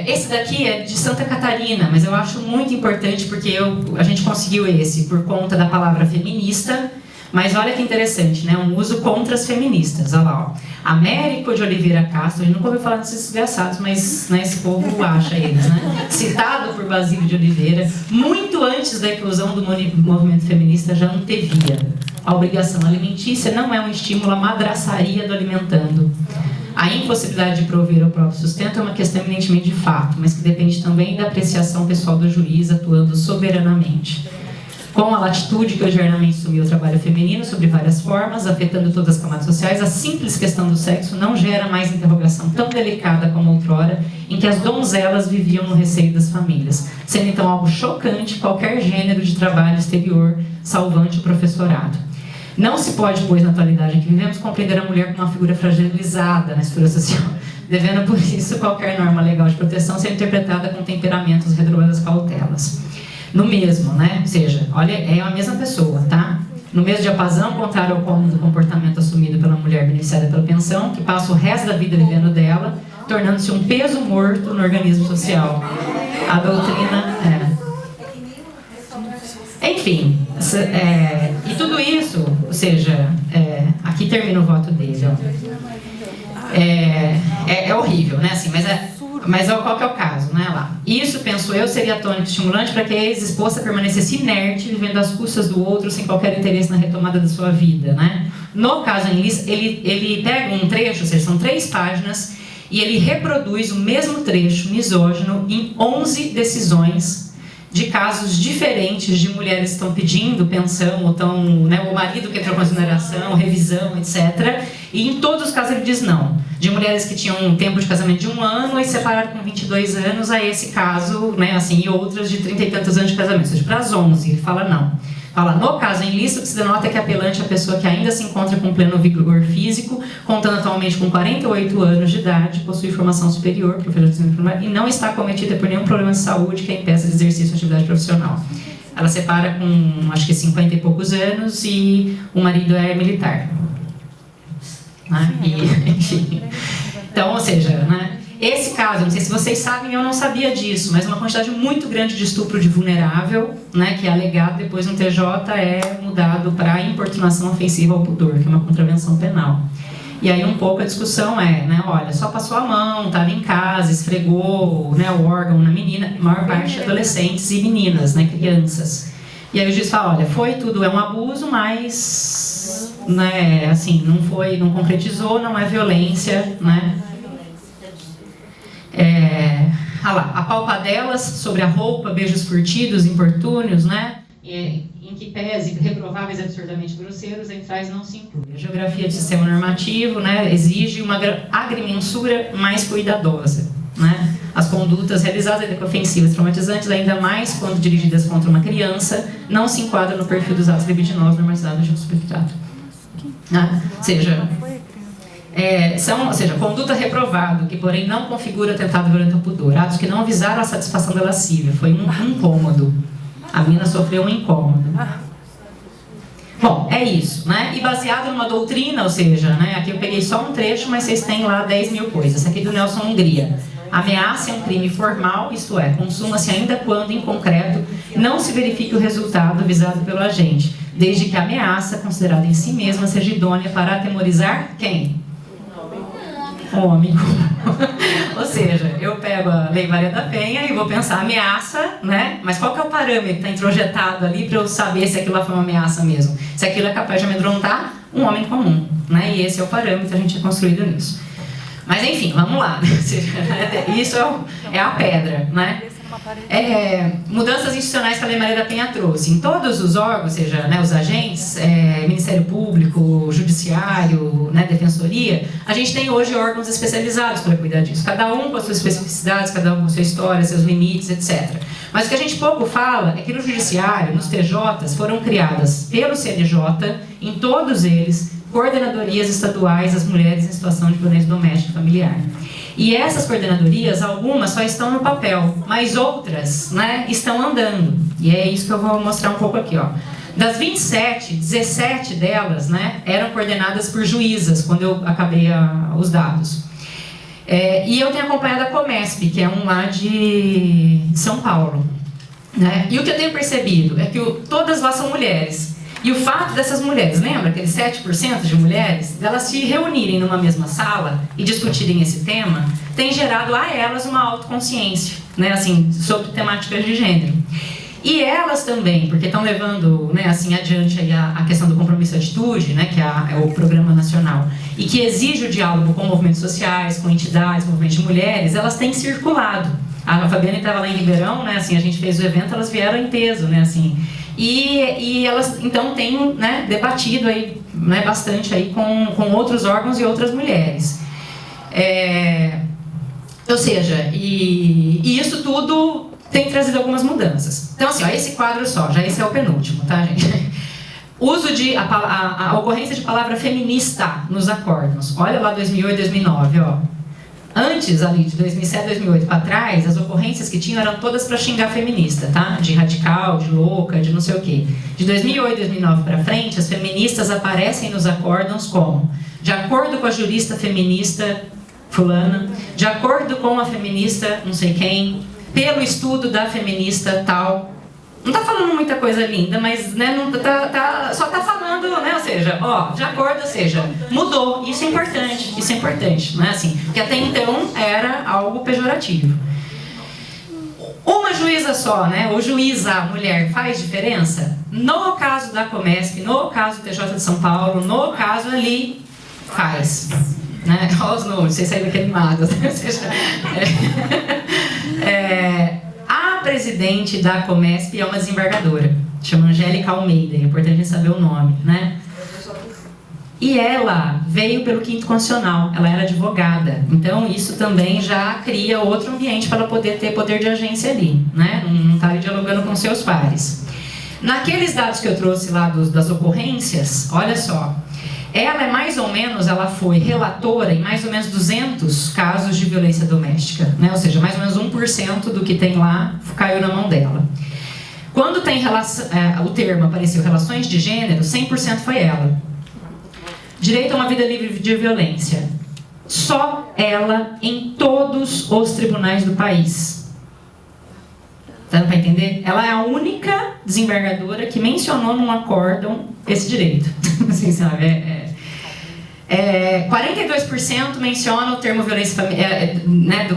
Esse daqui é de Santa Catarina, mas eu acho muito importante porque a gente conseguiu esse por conta da palavra feminista, mas olha que interessante, né? Um uso contra as feministas. Olha lá, ó. Américo de Oliveira Castro, a gente nunca ouviu falar desses desgraçados, mas né, esse povo acha eles, né? Citado por Basílio de Oliveira, muito antes da eclosão do movimento feminista, já antevia. A obrigação alimentícia não é um estímulo à madraçaria do alimentando. A impossibilidade de prover o próprio sustento é uma questão eminentemente de fato, mas que depende também da apreciação pessoal do juiz atuando soberanamente. Com a latitude que ordinariamente assumiu o trabalho feminino sobre várias formas, afetando todas as camadas sociais, a simples questão do sexo não gera mais interrogação tão delicada como outrora, em que as donzelas viviam no receio das famílias, sendo então algo chocante qualquer gênero de trabalho exterior salvante o professorado. Não se pode, pois, na atualidade em que vivemos, compreender a mulher como uma figura fragilizada na estrutura social, devendo, por isso, qualquer norma legal de proteção ser interpretada com temperamentos retrogradadas cautelas. No mesmo, né? Ou seja, olha, é a mesma pessoa, tá? No mesmo diapasão, contrário ao comum do comportamento assumido pela mulher beneficiada pela pensão, que passa o resto da vida vivendo dela, tornando-se um peso morto no organismo social. A doutrina Enfim, e tudo isso, ou seja, aqui termina o voto dele, ó. É horrível, né? Assim, mas qual que é o caso, né? Lá. Isso, penso eu, seria tônico estimulante para que a ex-esposa permanecesse inerte, vivendo às custas do outro, sem qualquer interesse na retomada da sua vida, né? No caso em Liz, ele pega um trecho, ou seja, são 3 páginas, e ele reproduz o mesmo trecho misógino em 11 decisões de casos diferentes de mulheres que estão pedindo pensão, ou estão, né, o marido que entrou com consideração, revisão, etc. E em todos os casos ele diz não. De mulheres que tinham um tempo de casamento de 1 ano e separaram com 22 anos, a esse caso, né, assim, e outras de 30 e tantos anos de casamento. Ou seja, para as 11, ele fala não. Fala, no caso em lista, o que se denota é que apelante é a pessoa que ainda se encontra com pleno vigor físico, contando atualmente com 48 anos de idade, possui formação superior, e não está cometida por nenhum problema de saúde que a impeça de exercício de atividade profissional. Ela separa com, acho que 50 e poucos anos, e o marido é militar. Né? E, enfim. Então, ou seja, né? Esse caso, não sei se vocês sabem, eu não sabia disso, mas uma quantidade muito grande de estupro de vulnerável, né, que é alegado depois no TJ, é mudado para importunação ofensiva ao pudor, que é uma contravenção penal. E aí um pouco a discussão é, né, olha, só passou a mão, estava em casa, esfregou, né, o órgão na menina, a maior parte adolescentes e meninas, né, crianças. E aí o juiz fala, olha, foi tudo, é um abuso, mas, né, assim, não concretizou, não é violência, né. Ah lá, apalpadelas sobre a roupa, beijos furtidos, importúnios, né? Em que pese reprováveis absurdamente grosseiros, em trás não se inclui. A geografia do sistema normativo, né, exige uma agrimensura mais cuidadosa, né? As condutas realizadas ofensivas, traumatizantes, ainda mais quando dirigidas contra uma criança, não se enquadram no perfil dos atos libidinosos normalizados no subtrato. Né? Ou seja, conduta reprovada, que porém não configura atentado violento ao pudor, atos que não visaram a satisfação da lascívia, foi um incômodo. A mina sofreu um incômodo. Bom, é isso, né? E baseado numa doutrina, ou seja, né? Aqui eu peguei só um trecho, mas vocês têm lá 10 mil coisas. Essa aqui do Nelson Hungria. Ameaça é um crime formal, isto é, consuma-se ainda quando, em concreto, não se verifique o resultado visado pelo agente, desde que a ameaça, considerada em si mesma, seja idônea para atemorizar quem? O homem. Ou seja, eu pego a Lei Maria da Penha e vou pensar ameaça, né? Mas qual que é o parâmetro que está introjetado ali para eu saber se aquilo foi uma ameaça mesmo? Se aquilo é capaz de amedrontar um homem comum, né? E esse é o parâmetro, a gente é construído nisso. Mas enfim, vamos lá. Isso é a pedra, né? Mudanças institucionais que a Lei Maria da Penha trouxe. Em todos os órgãos, ou seja, né, os agentes, Ministério Público, Judiciário, né, Defensoria, a gente tem hoje órgãos especializados para cuidar disso. Cada um com as suas especificidades, cada um com a sua história, seus limites, etc. Mas o que a gente pouco fala é que no Judiciário, nos TJs, foram criadas pelo CNJ, em todos eles, coordenadorias estaduais das mulheres em situação de violência doméstica e familiar. E essas coordenadorias, algumas só estão no papel, mas outras, né, estão andando. E é isso que eu vou mostrar um pouco aqui, ó. Das 27, 17 delas, né, eram coordenadas por juízas, quando eu acabei os dados. E eu tenho acompanhado a Comesp, que é um lá de São Paulo. Né? E o que eu tenho percebido é que todas lá são mulheres. E o fato dessas mulheres, lembra aqueles 7% de mulheres, delas se reunirem numa mesma sala e discutirem esse tema, tem gerado a elas uma autoconsciência, né, assim, sobre temáticas de gênero. E elas também, porque estão levando, né, assim, adiante aí a questão do compromisso e atitude, né, que é o programa nacional, e que exige o diálogo com movimentos sociais, com entidades, movimentos de mulheres, elas têm circulado. A Fabiana estava lá em Ribeirão, né, assim, a gente fez o evento, elas vieram em peso, né, assim, e elas, então, têm, né, debatido aí, né, bastante aí com outros órgãos e outras mulheres. Ou seja, e isso tudo tem trazido algumas mudanças. Então, assim, ó, esse quadro só, já esse é o penúltimo, tá, gente? Uso de a ocorrência de palavra feminista nos acórdãos. Olha lá 2008, 2009, ó. Antes, ali, de 2007, 2008 para trás, as ocorrências que tinham eram todas para xingar feminista, tá? De radical, de louca, de não sei o quê. De 2008, 2009 para frente, as feministas aparecem nos acórdãos como: de acordo com a jurista feminista fulana, de acordo com a feminista não sei quem, pelo estudo da feminista tal. Não está falando muita coisa linda, mas, né, não só está falando, né, ou seja, ó, de acordo, ou seja, mudou. Isso é importante, não é assim? Porque até então era algo pejorativo. Uma juíza só, né, ou juíza mulher, faz diferença? No caso da Comesp, no caso do TJ de São Paulo, no caso ali, faz. Né? Olha os números, vocês saíram aqui animados. Ou seja, a presidente da Comesp é uma desembargadora, chama Angélica Almeida, é importante a gente saber o nome, né? E ela veio pelo 5º Constitucional, ela era advogada, então isso também já cria outro ambiente para ela poder ter poder de agência ali, né? Não está ali dialogando com seus pares. Naqueles dados que eu trouxe lá das ocorrências, olha só, ela foi relatora em mais ou menos 200 casos de violência doméstica, né? Ou seja, mais ou menos 1% do que tem lá caiu na mão dela. Quando tem o termo apareceu relações de gênero, 100% foi ela. Direito a uma vida livre de violência. Só ela em todos os tribunais do país. Tá dando para entender? Ela é a única desembargadora que mencionou num acórdão esse direito. Assim, sabe? 42% menciona o termo violência né,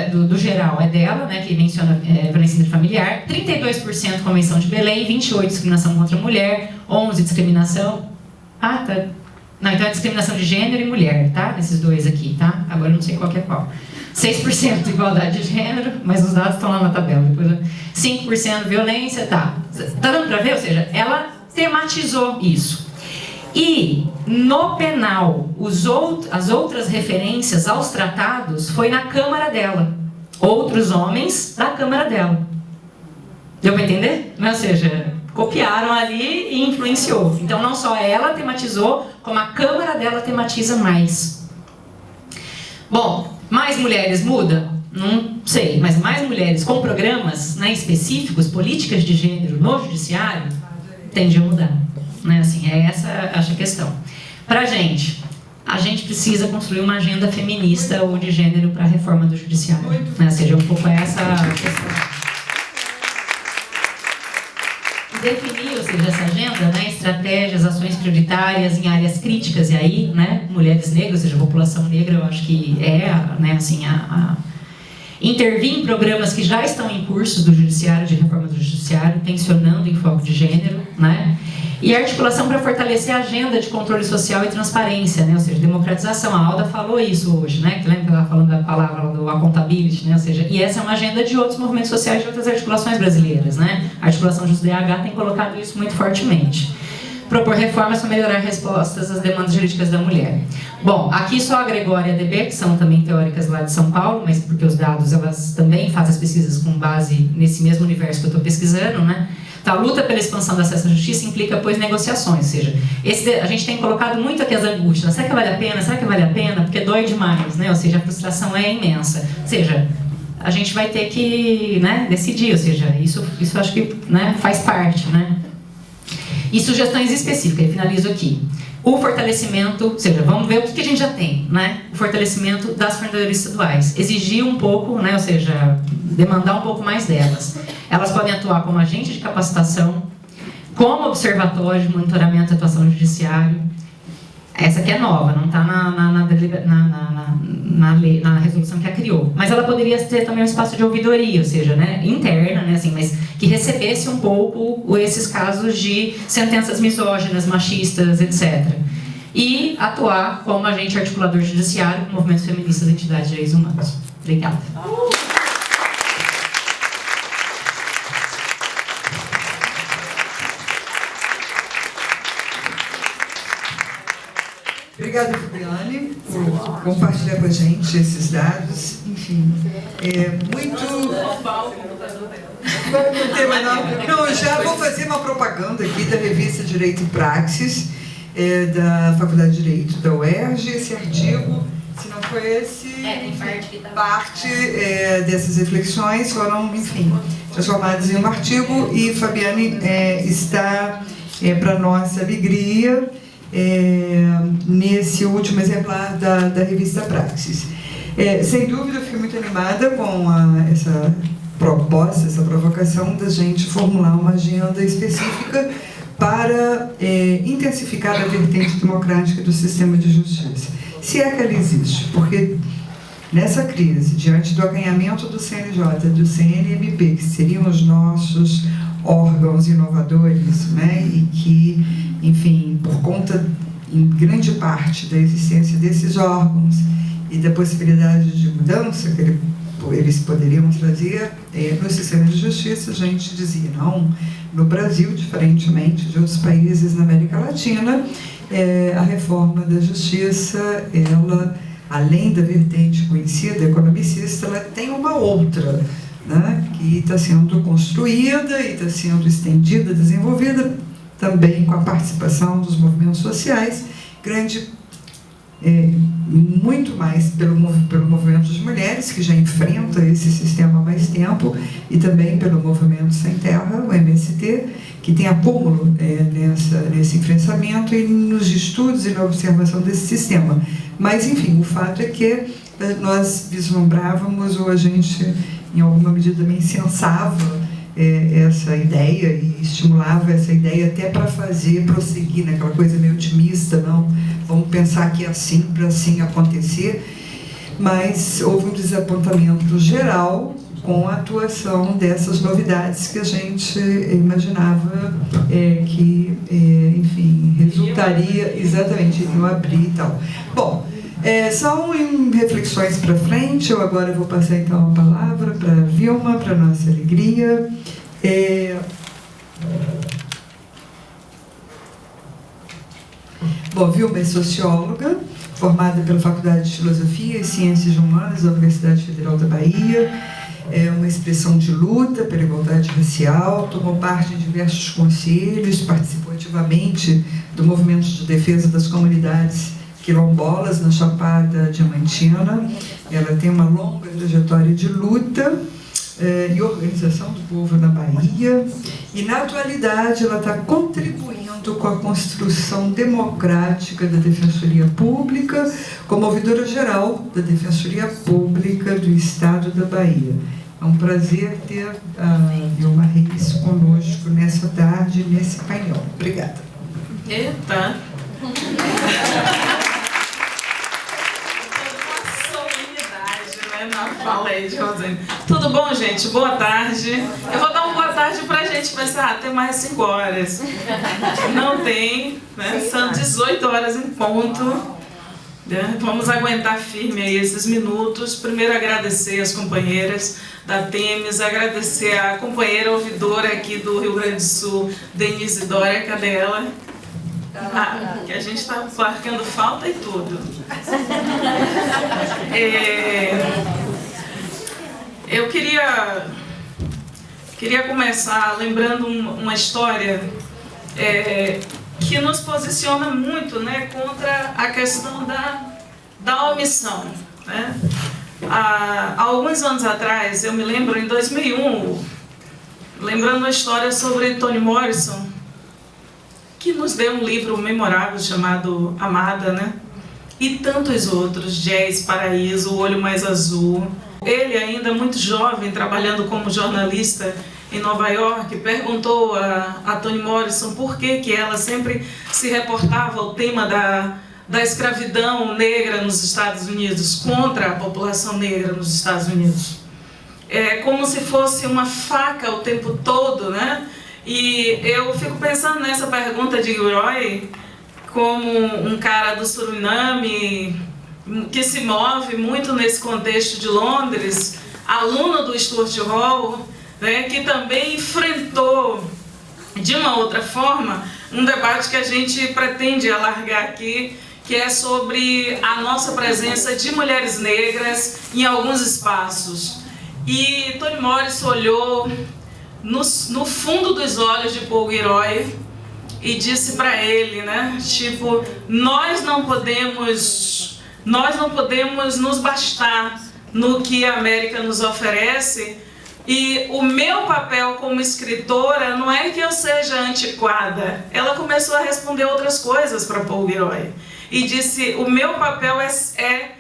do geral, é dela, né, que menciona violência intrafamiliar, 32% Convenção de Belém, 28% discriminação contra a mulher, 11% discriminação... Ah, tá. Não, então é discriminação de gênero e mulher, tá? Esses dois aqui, tá? Agora eu não sei qual que é qual. 6% igualdade de gênero, mas os dados estão lá na tabela. Depois, 5% violência, tá. Tá dando para ver? Ou seja, ela tematizou isso. E no penal, as outras referências aos tratados foi na Câmara dela. Outros homens da Câmara dela. Deu para entender? Ou seja, copiaram ali e influenciou. Então não só ela tematizou, como a Câmara dela tematiza mais. Bom, mais mulheres muda? Não sei, mas mais mulheres com programas, né, específicos, políticas de gênero no judiciário, tende a mudar. Né? Assim, é essa a questão. Pra gente, a gente precisa construir uma agenda feminista ou de gênero para a reforma do judiciário. Né? Ou seja, um pouco essa questão. Definir, ou seja, essa agenda, né, estratégias, ações prioritárias em áreas críticas, e aí, né, mulheres negras, ou seja, a população negra, eu acho que né, assim, intervir em programas que já estão em cursos do judiciário, de reforma do judiciário, tensionando em foco de gênero, né? E articulação para fortalecer a agenda de controle social e transparência, né? Ou seja, democratização. A Alda falou isso hoje, né? Que lembra que ela estava falando da palavra do accountability, né? Ou seja, e essa é uma agenda de outros movimentos sociais, de outras articulações brasileiras, né? A articulação JustDH tem colocado isso muito fortemente. Propor reformas para melhorar respostas às demandas jurídicas da mulher. Bom, aqui só a Gregória e a DB, que são também teóricas lá de São Paulo, mas porque os dados, elas também fazem as pesquisas com base nesse mesmo universo que eu estou pesquisando, né? Então, a luta pela expansão do acesso à justiça implica, pois, negociações, ou seja, a gente tem colocado muito aqui as angústias, será que vale a pena? Será que vale a pena? Porque dói demais, né? Ou seja, a frustração é imensa. Ou seja, a gente vai ter que, né, decidir, ou seja, isso acho que, né, faz parte, né? E sugestões específicas, e finalizo aqui. O fortalecimento, ou seja, vamos ver o que a gente já tem, né? O fortalecimento das coordenadorias estaduais. Exigir um pouco, né, ou seja, demandar um pouco mais delas. Elas podem atuar como agente de capacitação, como observatório de monitoramento e atuação judiciário. Essa aqui é nova, não está na resolução que a criou. Mas ela poderia ter também um espaço de ouvidoria, ou seja, né, interna, né, assim, mas que recebesse um pouco esses casos de sentenças misóginas, machistas, etc. E atuar como agente articulador judiciário com movimentos feministas e entidades de direitos humanos. Obrigada. Obrigada, Fabiane, por compartilhar com a gente esses dados. Enfim, muito... Não tem mais nada. Não, já vou fazer uma propaganda aqui da revista Direito e Praxis, da Faculdade de Direito da UERJ. Esse artigo, se não foi esse, parte dessas reflexões foram, enfim, transformadas em um artigo, e Fabiane está, para nossa alegria, nesse último exemplar da revista Praxis. Sem dúvida, eu fiquei muito animada com essa proposta, essa provocação da gente formular uma agenda específica para intensificar a vertente democrática do sistema de justiça. Se é que ela existe, porque nessa crise, diante do acanhamento do CNJ, do CNMP, que seriam os nossos órgãos inovadores, né, e que, enfim, por conta, em grande parte, da existência desses órgãos e da possibilidade de mudança que eles poderiam trazer no sistema de justiça, a gente dizia, não, no Brasil, diferentemente de outros países na América Latina, a reforma da justiça, ela, além da vertente conhecida, economicista, ela tem uma outra, né, que está sendo construída e está sendo estendida, desenvolvida, também com a participação dos movimentos sociais, muito mais pelo movimento das mulheres, que já enfrenta esse sistema há mais tempo, e também pelo movimento Sem Terra, o MST, que tem acúmulo nesse enfrentamento e nos estudos e na observação desse sistema. Mas, enfim, o fato é que nós vislumbrávamos, ou a gente, em alguma medida, também insensava essa ideia e estimulava essa ideia até para prosseguir naquela coisa meio otimista, não, vamos pensar que é assim, para assim acontecer, mas houve um desapontamento geral com a atuação dessas novidades que a gente imaginava que, enfim, resultaria exatamente em abrir e tal. Bom, São reflexões para frente. Eu agora vou passar então a palavra para a Vilma, para nossa alegria. Bom, Vilma é socióloga, formada pela Faculdade de Filosofia e Ciências Humanas da Universidade Federal da Bahia. É uma expressão de luta pela igualdade racial, tomou parte em diversos conselhos, participou ativamente do movimento de defesa das comunidades quilombolas na Chapada Diamantina. Ela tem uma longa trajetória de luta e organização do povo na Bahia, e na atualidade ela está contribuindo com a construção democrática da Defensoria Pública, como ouvidora geral da Defensoria Pública do Estado da Bahia. É um prazer ter a Vilma Reis conosco nessa tarde, nesse painel. Obrigada. Eita! Na fala aí de Rosane. Tudo bom, gente? Boa tarde. Eu vou dar uma boa tarde pra gente pensar, tem mais 5 horas. Não tem, né? São 18 horas em ponto. Vamos aguentar firme aí esses minutos. Primeiro agradecer as companheiras da Temes, agradecer a companheira ouvidora aqui do Rio Grande do Sul, Denise Dória, cadê ela? Que a gente está marcando falta e tudo. Eu queria começar lembrando uma história que nos posiciona muito, né, contra a questão da omissão, né? Há alguns anos atrás, eu me lembro, em 2001, lembrando uma história sobre Toni Morrison, que nos deu um livro memorável chamado Amada, né? E tantos outros, Jazz, Paraíso, O Olho Mais Azul. Ele, ainda muito jovem, trabalhando como jornalista em Nova York, perguntou a Toni Morrison por que ela sempre se reportava ao tema da escravidão negra nos Estados Unidos, contra a população negra nos Estados Unidos. É como se fosse uma faca o tempo todo, né? E eu fico pensando nessa pergunta de Gilroy como um cara do Suriname que se move muito nesse contexto de Londres, aluno do Stuart Hall, né, que também enfrentou de uma outra forma um debate que a gente pretende alargar aqui, que é sobre a nossa presença de mulheres negras em alguns espaços. E Toni Morrison olhou no fundo dos olhos de Paul Gilroy e disse para ele, né, tipo, nós não podemos nos bastar no que a América nos oferece, e o meu papel como escritora não é que eu seja antiquada. Ela começou a responder outras coisas para Paul Gilroy e disse, o meu papel é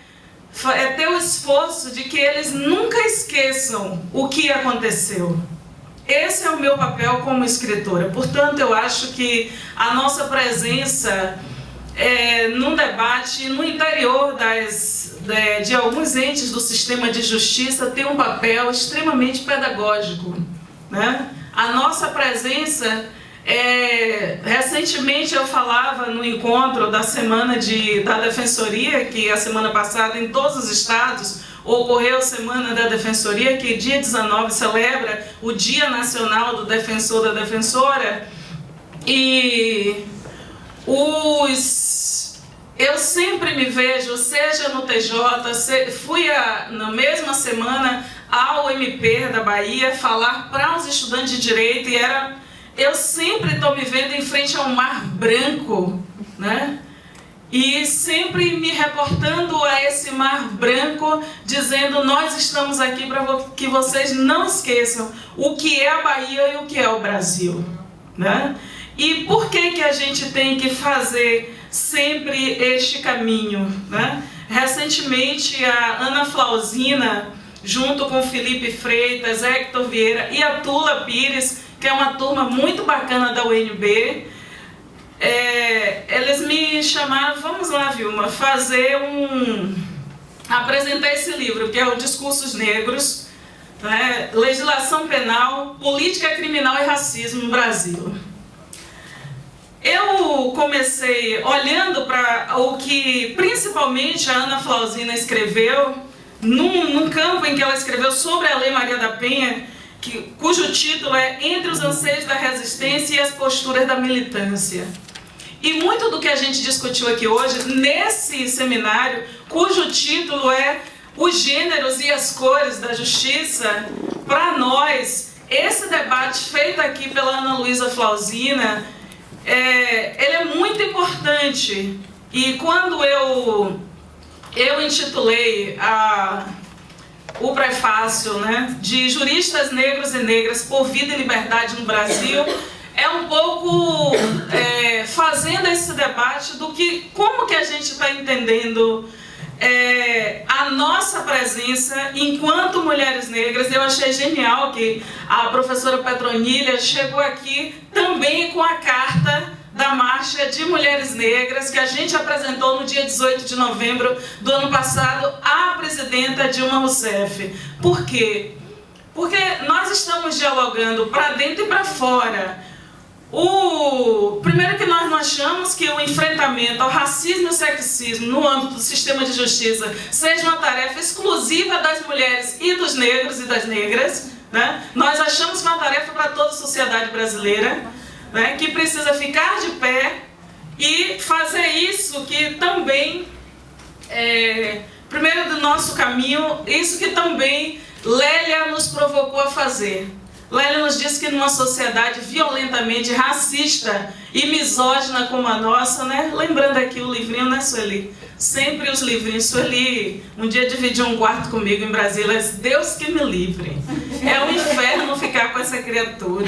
ter o esforço de que eles nunca esqueçam o que aconteceu. Esse é o meu papel como escritora. Portanto, eu acho que a nossa presença num debate no interior de alguns entes do sistema de justiça tem um papel extremamente pedagógico, né? A nossa presença, recentemente eu falava no encontro da semana da Defensoria, que a semana passada em todos os estados ocorreu a Semana da Defensoria, que dia 19 celebra o Dia Nacional do Defensor da Defensora, e eu sempre me vejo, seja no TJ, fui na mesma semana ao MP da Bahia falar para os estudantes de Direito, e eu sempre estou me vendo em frente a um mar branco, né? E sempre me reportando a esse mar branco, dizendo, nós estamos aqui para que vocês não esqueçam o que é a Bahia e o que é o Brasil, né? E por que a gente tem que fazer sempre este caminho, né? Recentemente a Ana Flausina, junto com Felipe Freitas, Hector Vieira e a Tula Pires, que é uma turma muito bacana da UNB, eles me chamaram, vamos lá, Vilma, apresentar esse livro, que é o Discursos Negros, né? Legislação Penal, Política Criminal e Racismo no Brasil. Eu comecei olhando para o que principalmente a Ana Flauzina escreveu, num campo em que ela escreveu sobre a Lei Maria da Penha, cujo título é Entre os Anseios da Resistência e as Posturas da Militância. E muito do que a gente discutiu aqui hoje, nesse seminário, cujo título é Os Gêneros e as Cores da Justiça, para nós, esse debate feito aqui pela Ana Luísa Flauzina, ele é muito importante. E quando eu intitulei o prefácio, né, de Juristas Negros e Negras por Vida e Liberdade no Brasil, é um pouco fazendo esse debate do que, como que a gente está entendendo a nossa presença enquanto mulheres negras. Eu achei genial que a professora Petronilha chegou aqui também com a carta da Marcha de Mulheres Negras, que a gente apresentou no dia 18 de novembro do ano passado à presidenta Dilma Rousseff. Por quê? Porque nós estamos dialogando para dentro e para fora. Primeiro que nós não achamos que o enfrentamento ao racismo e ao sexismo no âmbito do sistema de justiça seja uma tarefa exclusiva das mulheres e dos negros e das negras, né? Nós achamos que é uma tarefa para toda a sociedade brasileira, né? Que precisa ficar de pé e fazer isso que também, primeiro do nosso caminho, isso que também Lélia nos provocou a fazer. Lélia nos disse que numa sociedade violentamente racista e misógina como a nossa, né? Lembrando aqui o livrinho, né, Sueli? Sempre os livrinhos. Sueli um dia dividiu um quarto comigo em Brasília, disse, Deus que me livre. É um inferno ficar com essa criatura.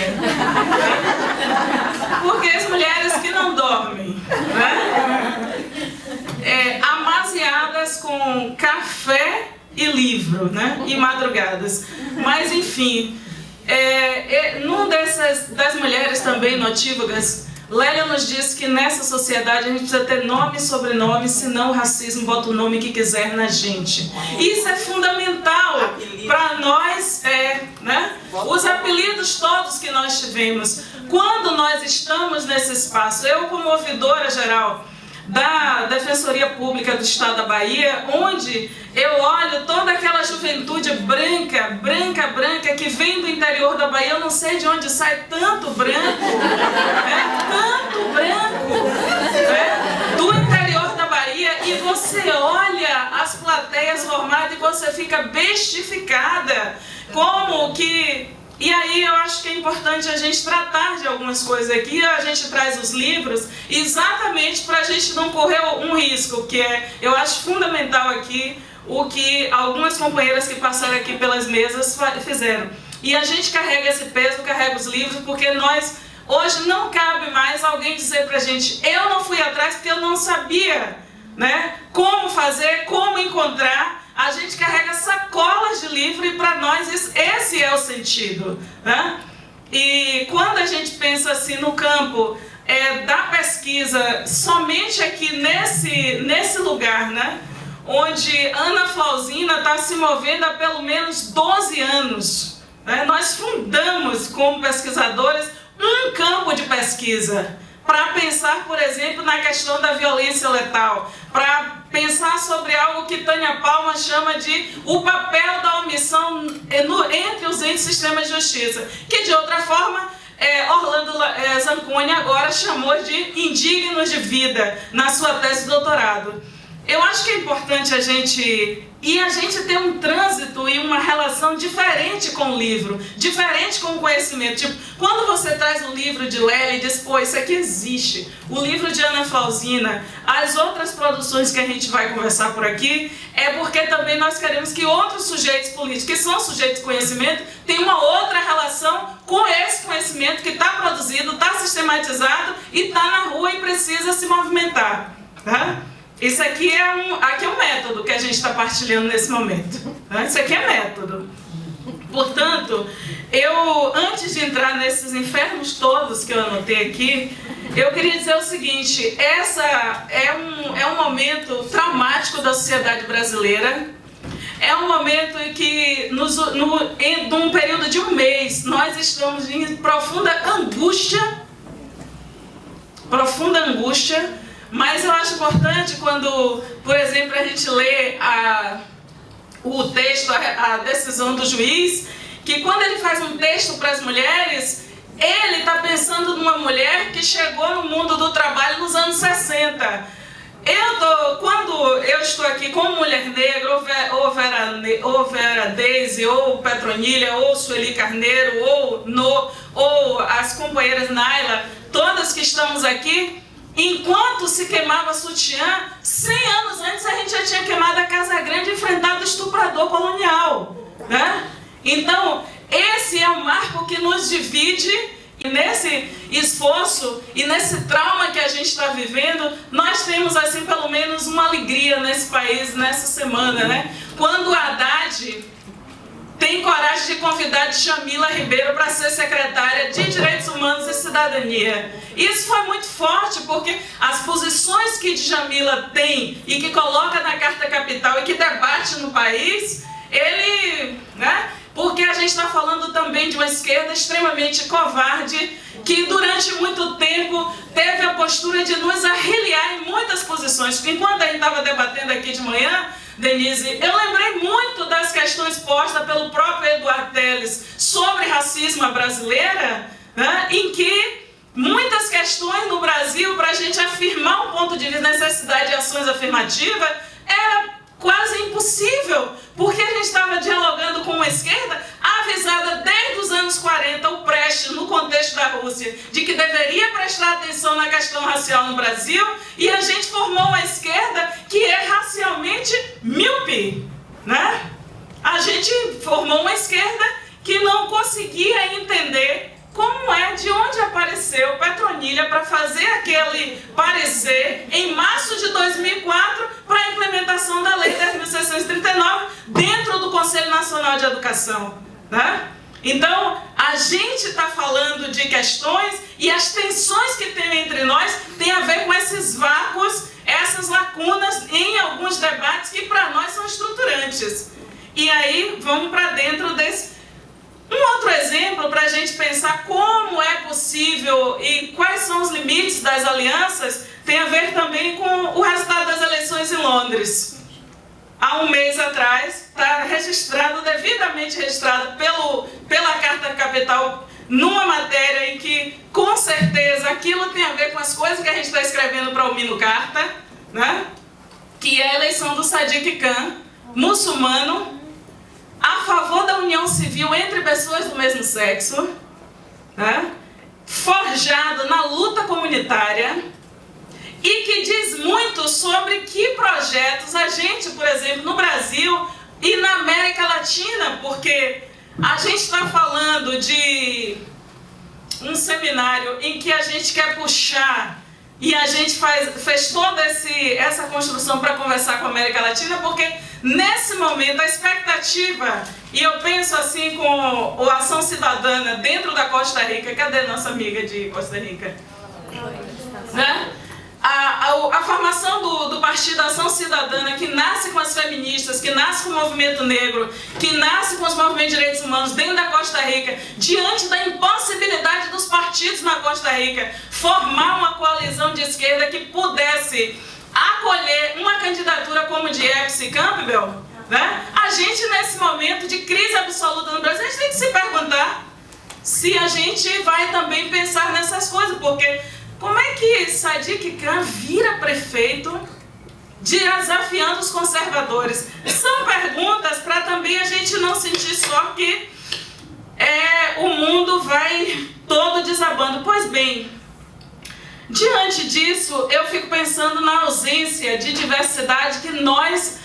Porque as mulheres que não dormem, né? Amaziadas com café e livro, né? E madrugadas. Mas, enfim... num das mulheres também notívagas, Lélia nos disse que nessa sociedade a gente precisa ter nome e sobrenome, senão o racismo bota o nome que quiser na gente. Isso é fundamental para nós, né? Os apelidos todos que nós tivemos. Quando nós estamos nesse espaço, eu como ouvidora geral da Defensoria Pública do Estado da Bahia, onde eu olho toda aquela juventude branca que vem do interior da Bahia, eu não sei de onde sai tanto branco, do interior da Bahia, e você olha as plateias formadas e você fica bestificada, como que... E aí eu acho que é importante a gente tratar de algumas coisas aqui, a gente traz os livros exatamente para a gente não correr um risco, que eu acho fundamental aqui, o que algumas companheiras que passaram aqui pelas mesas fizeram. E a gente carrega esse peso, carrega os livros, porque nós, hoje não cabe mais alguém dizer pra gente, eu não fui atrás porque eu não sabia, né, como fazer, como encontrar. A gente carrega sacolas de livro e para nós esse é o sentido, né? E quando a gente pensa assim no campo da pesquisa, somente aqui nesse lugar, né? Onde Ana Flauzina está se movendo há pelo menos 12 anos. Né? Nós fundamos como pesquisadores um campo de pesquisa para pensar, por exemplo, na questão da violência letal, para pensar sobre algo que Tânia Palma chama de o papel da omissão entre os entes sistemas de justiça, que de outra forma Orlando Zanconi agora chamou de indignos de vida na sua tese de doutorado. Eu acho que é importante a gente ter um trânsito e uma relação diferente com o livro, diferente com o conhecimento. Tipo, quando você traz o livro de Lélia e diz, pô, isso aqui existe, o livro de Ana Flauzina, as outras produções que a gente vai conversar por aqui, é porque também nós queremos que outros sujeitos políticos, que são sujeitos de conhecimento, tenham uma outra relação com esse conhecimento que está produzido, está sistematizado e está na rua e precisa se movimentar, tá? Isso aqui é um método que a gente está partilhando nesse momento. Né? Isso aqui é método. Portanto, antes de entrar nesses infernos todos que eu anotei aqui, eu queria dizer o seguinte, essa é um momento traumático da sociedade brasileira. É um momento em que, num período de um mês, nós estamos em profunda angústia profunda angústia, mas eu acho importante quando, por exemplo, a gente lê o texto, a decisão do juiz, que quando ele faz um texto para as mulheres, ele está pensando numa mulher que chegou no mundo do trabalho nos anos 60. Quando eu estou aqui como mulher negra, ou Vera Deise, ou Petronília, ou Sueli Carneiro, ou as companheiras Naila, todas que estamos aqui, enquanto se queimava sutiã, 100 anos antes a gente já tinha queimado a Casa Grande e enfrentado o estuprador colonial, né? Então, esse é o marco que nos divide. E nesse esforço e nesse trauma que a gente está vivendo, nós temos assim pelo menos uma alegria nesse país nessa semana, né? Quando a Haddad tem coragem de convidar Djamila Ribeiro para ser secretária de Direitos Humanos e Cidadania. Isso foi muito forte porque as posições que Djamila tem e que coloca na Carta Capital e que debate no país, porque a gente está falando também de uma esquerda extremamente covarde, que durante muito tempo teve a postura de nos arreliar em muitas posições. Enquanto a gente estava debatendo aqui de manhã, Denise, eu lembrei muito das questões postas pelo próprio Eduardo Teles sobre racismo brasileira, né, em que muitas questões no Brasil, para a gente afirmar um ponto de vista, necessidade de ações afirmativas, era quase impossível, porque a gente estava dialogando com uma esquerda avisada desde os anos 40, o Prestes, no contexto da Rússia, de que deveria prestar atenção na questão racial no Brasil, e a gente formou uma esquerda que é racialmente míope, né? A gente formou uma esquerda que não conseguia entender como de onde apareceu Petronília para fazer aquele parecer em março de 2004 para a implementação da Lei 10.639 dentro do Conselho Nacional de Educação, né? Então, a gente está falando de questões e as tensões que tem entre nós tem a ver com esses vácuos, essas lacunas em alguns debates que para nós são estruturantes. E aí, vamos para dentro desse. Um outro exemplo para a gente pensar como é possível e quais são os limites das alianças tem a ver também com o resultado das eleições em Londres. Há um mês atrás, está registrado, devidamente registrado pela Carta Capital, numa matéria em que, com certeza, aquilo tem a ver com as coisas que a gente está escrevendo para o Mino Carta, né? Que é a eleição do Sadiq Khan, muçulmano, a favor da união civil entre pessoas do mesmo sexo, né? Forjado na luta comunitária, e que diz muito sobre que projetos a gente, por exemplo, no Brasil e na América Latina, porque a gente está falando de um seminário em que a gente quer puxar e a gente fez toda essa construção para conversar com a América Latina, porque nesse momento a expectativa, e eu penso assim com a ação cidadã dentro da Costa Rica, cadê nossa amiga de Costa Rica? Né? A formação do Partido Ação Cidadã, que nasce com as feministas, que nasce com o movimento negro, que nasce com os movimentos de direitos humanos dentro da Costa Rica, diante da impossibilidade dos partidos na Costa Rica formar uma coalizão de esquerda que pudesse acolher uma candidatura como de Epsi Campbell, né? A gente, nesse momento de crise absoluta no Brasil, a gente tem que se perguntar se a gente vai também pensar nessas coisas, porque como é que Sadiq Khan vira prefeito desafiando os conservadores? São perguntas para também a gente não sentir só que o mundo vai todo desabando. Pois bem, diante disso, eu fico pensando na ausência de diversidade que nós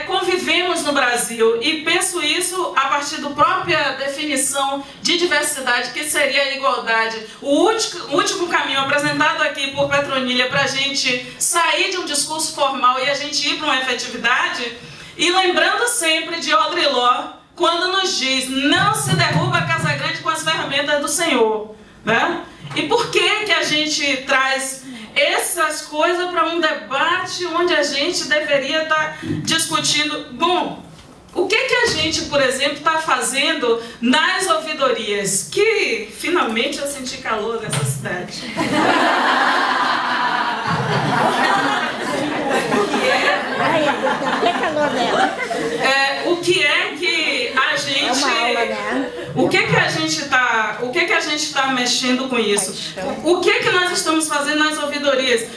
convivemos no Brasil, e penso isso a partir da própria definição de diversidade, que seria a igualdade. O último caminho apresentado aqui por Petronília para a gente sair de um discurso formal e a gente ir para uma efetividade, e lembrando sempre de Audre Lorde, quando nos diz: não se derruba a Casa Grande com as ferramentas do Senhor, né? E por que a gente traz essas coisas para um debate onde a gente deveria estar discutindo? Bom, o que a gente, por exemplo, está fazendo nas ouvidorias? Que finalmente eu senti calor nessa cidade. O que é que a gente... O que que a gente está mexendo com isso? O que nós estamos fazendo nas ouvidorias?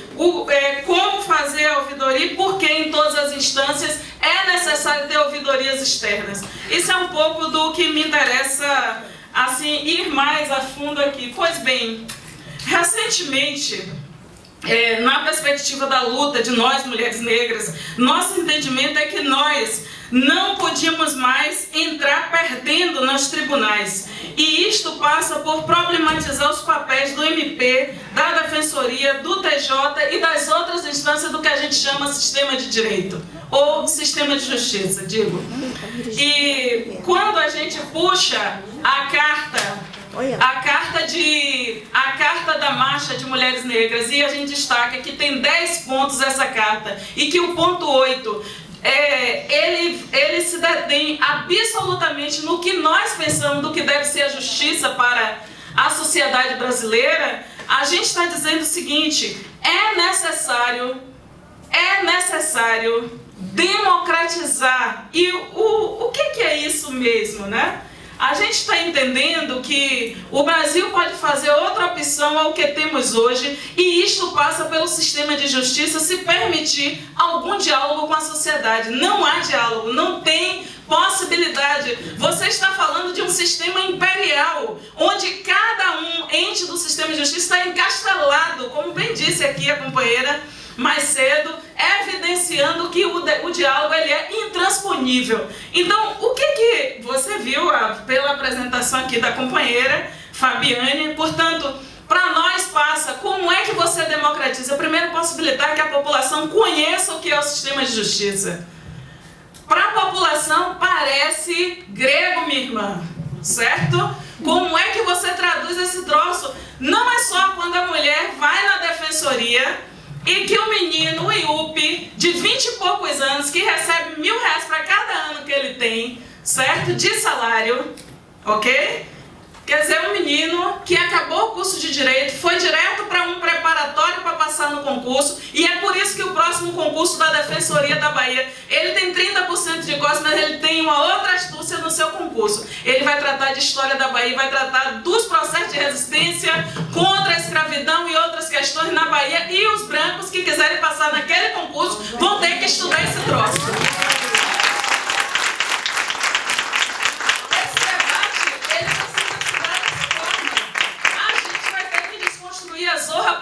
Como fazer a ouvidoria e por que em todas as instâncias é necessário ter ouvidorias externas? Isso é um pouco do que me interessa, assim, ir mais a fundo aqui. Pois bem, recentemente, na perspectiva da luta de nós, mulheres negras, nosso entendimento é que nós não podíamos mais entrar perdendo nos tribunais. E isto passa por problematizar os papéis do MP, da Defensoria, do TJ e das outras instâncias do que a gente chama sistema de direito, ou sistema de justiça, digo. E quando a gente puxa a carta da Marcha de Mulheres Negras, e a gente destaca que tem 10 pontos essa carta, e que o ponto 8... ele se detém absolutamente no que nós pensamos do que deve ser a justiça para a sociedade brasileira. A gente está dizendo o seguinte: é necessário democratizar. E o que é isso mesmo, né? A gente está entendendo que o Brasil pode fazer outra opção ao que temos hoje, e isto passa pelo sistema de justiça se permitir algum diálogo com a sociedade. Não há diálogo, não tem possibilidade. Você está falando de um sistema imperial, onde cada ente do sistema de justiça está encastelado, como bem disse aqui a companheira mais cedo, evidenciando que o diálogo ele é intransponível. Então, o que você viu pela apresentação aqui da companheira Fabiane? Portanto, para nós passa, como é que você democratiza? Primeiro, possibilitar que a população conheça o que é o sistema de justiça. Para a população parece grego, minha irmã, certo? Como é que você traduz esse troço? Não é só quando a mulher vai na defensoria e que o menino, o IUP, de 20 e poucos anos, que recebe R$1.000 para cada ano que ele tem, certo? De salário, ok? Quer dizer, um menino que acabou o curso de Direito, foi direto para um preparatório para passar no concurso, e é por isso que o próximo concurso da Defensoria da Bahia, ele tem 30% de costas, mas ele tem uma outra astúcia no seu concurso. Ele vai tratar de história da Bahia, vai tratar dos processos de resistência contra a escravidão e outras questões na Bahia, e os brancos que quiserem passar naquele concurso vão ter que estudar esse troço.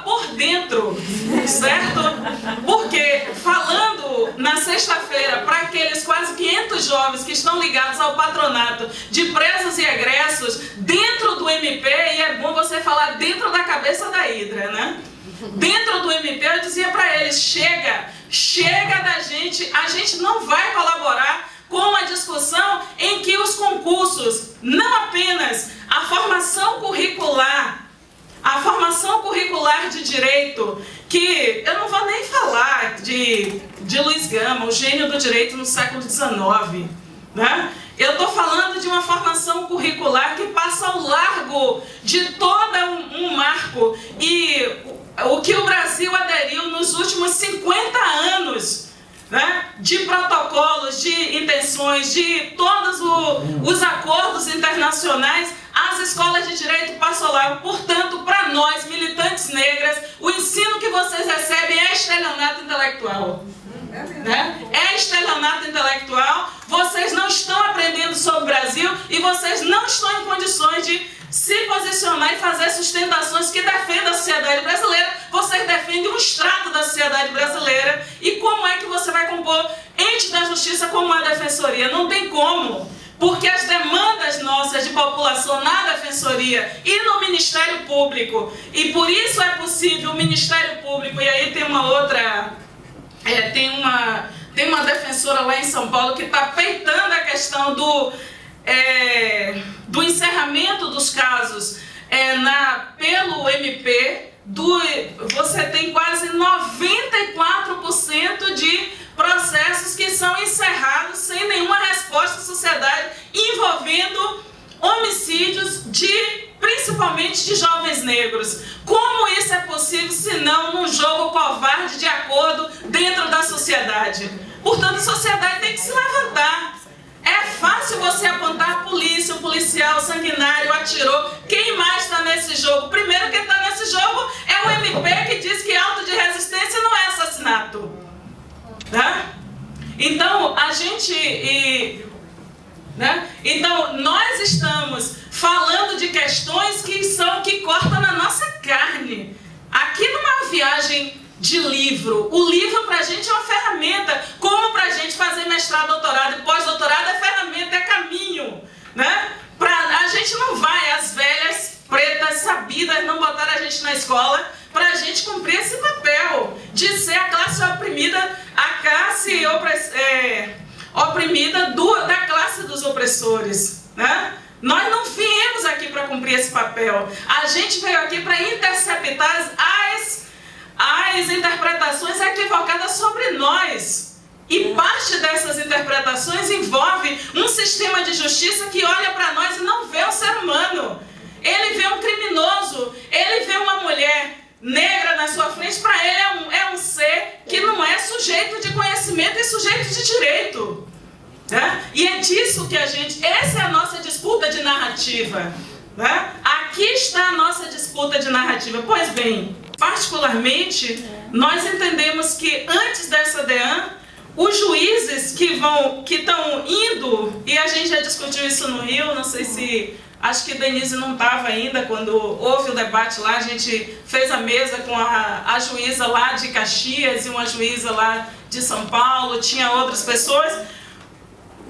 Por dentro, certo? Porque falando na sexta-feira para aqueles quase 500 jovens que estão ligados ao patronato de presos e egressos dentro do MP, e é bom você falar dentro da cabeça da Hidra, né? Dentro do MP eu dizia para eles: chega da gente, a gente não vai colaborar com uma discussão em que os concursos, não apenas a formação curricular de direito, que eu não vou nem falar de Luiz Gama, o gênio do direito no século XIX, né? Eu estou falando de uma formação curricular que passa ao largo de todo um marco, e o que o Brasil aderiu nos últimos 50 anos, né, de protocolos, de intenções, de todos os acordos internacionais. As escolas de direito passam lá. Portanto, para nós, militantes negras, o ensino que vocês recebem é estelionato intelectual. Né? É estelionato intelectual. Vocês não estão aprendendo sobre o Brasil e vocês não estão em condições de se posicionar e fazer sustentações que defendam a sociedade brasileira. Vocês defendem um extrato da sociedade brasileira. E como é que você vai compor ente da justiça como a Defensoria? Não tem como. Porque as demandas nossas de população na Defensoria e no Ministério Público, e por isso é possível o Ministério Público, e aí tem uma outra, tem uma defensora lá em São Paulo que está peitando a questão do encerramento dos casos pelo MP, você tem quase 94% de processos que são encerrados sem nenhuma resposta da sociedade, envolvendo homicídios principalmente principalmente de jovens negros. Como isso é possível se não num jogo covarde de acordo dentro da sociedade? Portanto, a sociedade tem que se levantar. É fácil você apontar a polícia, o policial sanguinário atirou. Quem mais está nesse jogo? Primeiro quem está nesse jogo é o MP, que diz que auto de resistência não é assassinato. Tá? Então, então, nós estamos falando de questões que cortam na nossa carne. Aqui não é uma viagem de livro. O livro para a gente é uma ferramenta. Como para a gente fazer mestrado, doutorado e pós-doutorado é ferramenta, é caminho. Né? A gente não vai, as velhas pretas sabidas não botaram a gente na escola para a gente cumprir esse papel de ser a classe oprimida, a classe oprimida da classe dos opressores. Né? Nós não viemos aqui para cumprir esse papel. A gente veio aqui para interceptar as interpretações equivocadas sobre nós. E parte dessas interpretações envolve um sistema de justiça que olha para nós e não vê um ser humano. Ele vê um criminoso, ele vê uma mulher negra na sua frente, para ele é um ser que não é sujeito de conhecimento e sujeito de direito. Né? E é disso que essa é a nossa disputa de narrativa. Né? Aqui está a nossa disputa de narrativa. Pois bem, particularmente, nós entendemos que antes dessa DEAN, os juízes que estão indo, e a gente já discutiu isso no Rio, não sei se... Acho que Denise não estava ainda quando houve o debate lá, a gente fez a mesa com a juíza lá de Caxias e uma juíza lá de São Paulo, tinha outras pessoas.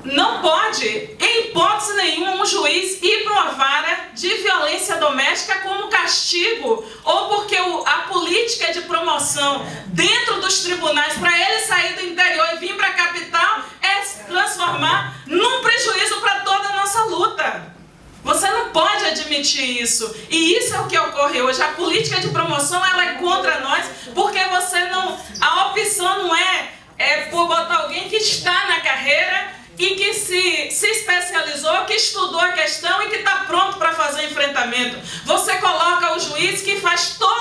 Não pode, em hipótese nenhuma, um juiz ir para uma vara de violência doméstica como castigo, ou porque a política de promoção dentro dos tribunais para ele sair do interior e vir para a capital é se transformar num prejuízo para toda a nossa luta. Você não pode admitir isso. E isso é o que ocorre hoje. A política de promoção ela é contra nós, porque a opção não é por botar alguém que está na carreira e que se especializou, que estudou a questão e que está pronto para fazer enfrentamento. Você coloca o juiz que faz toda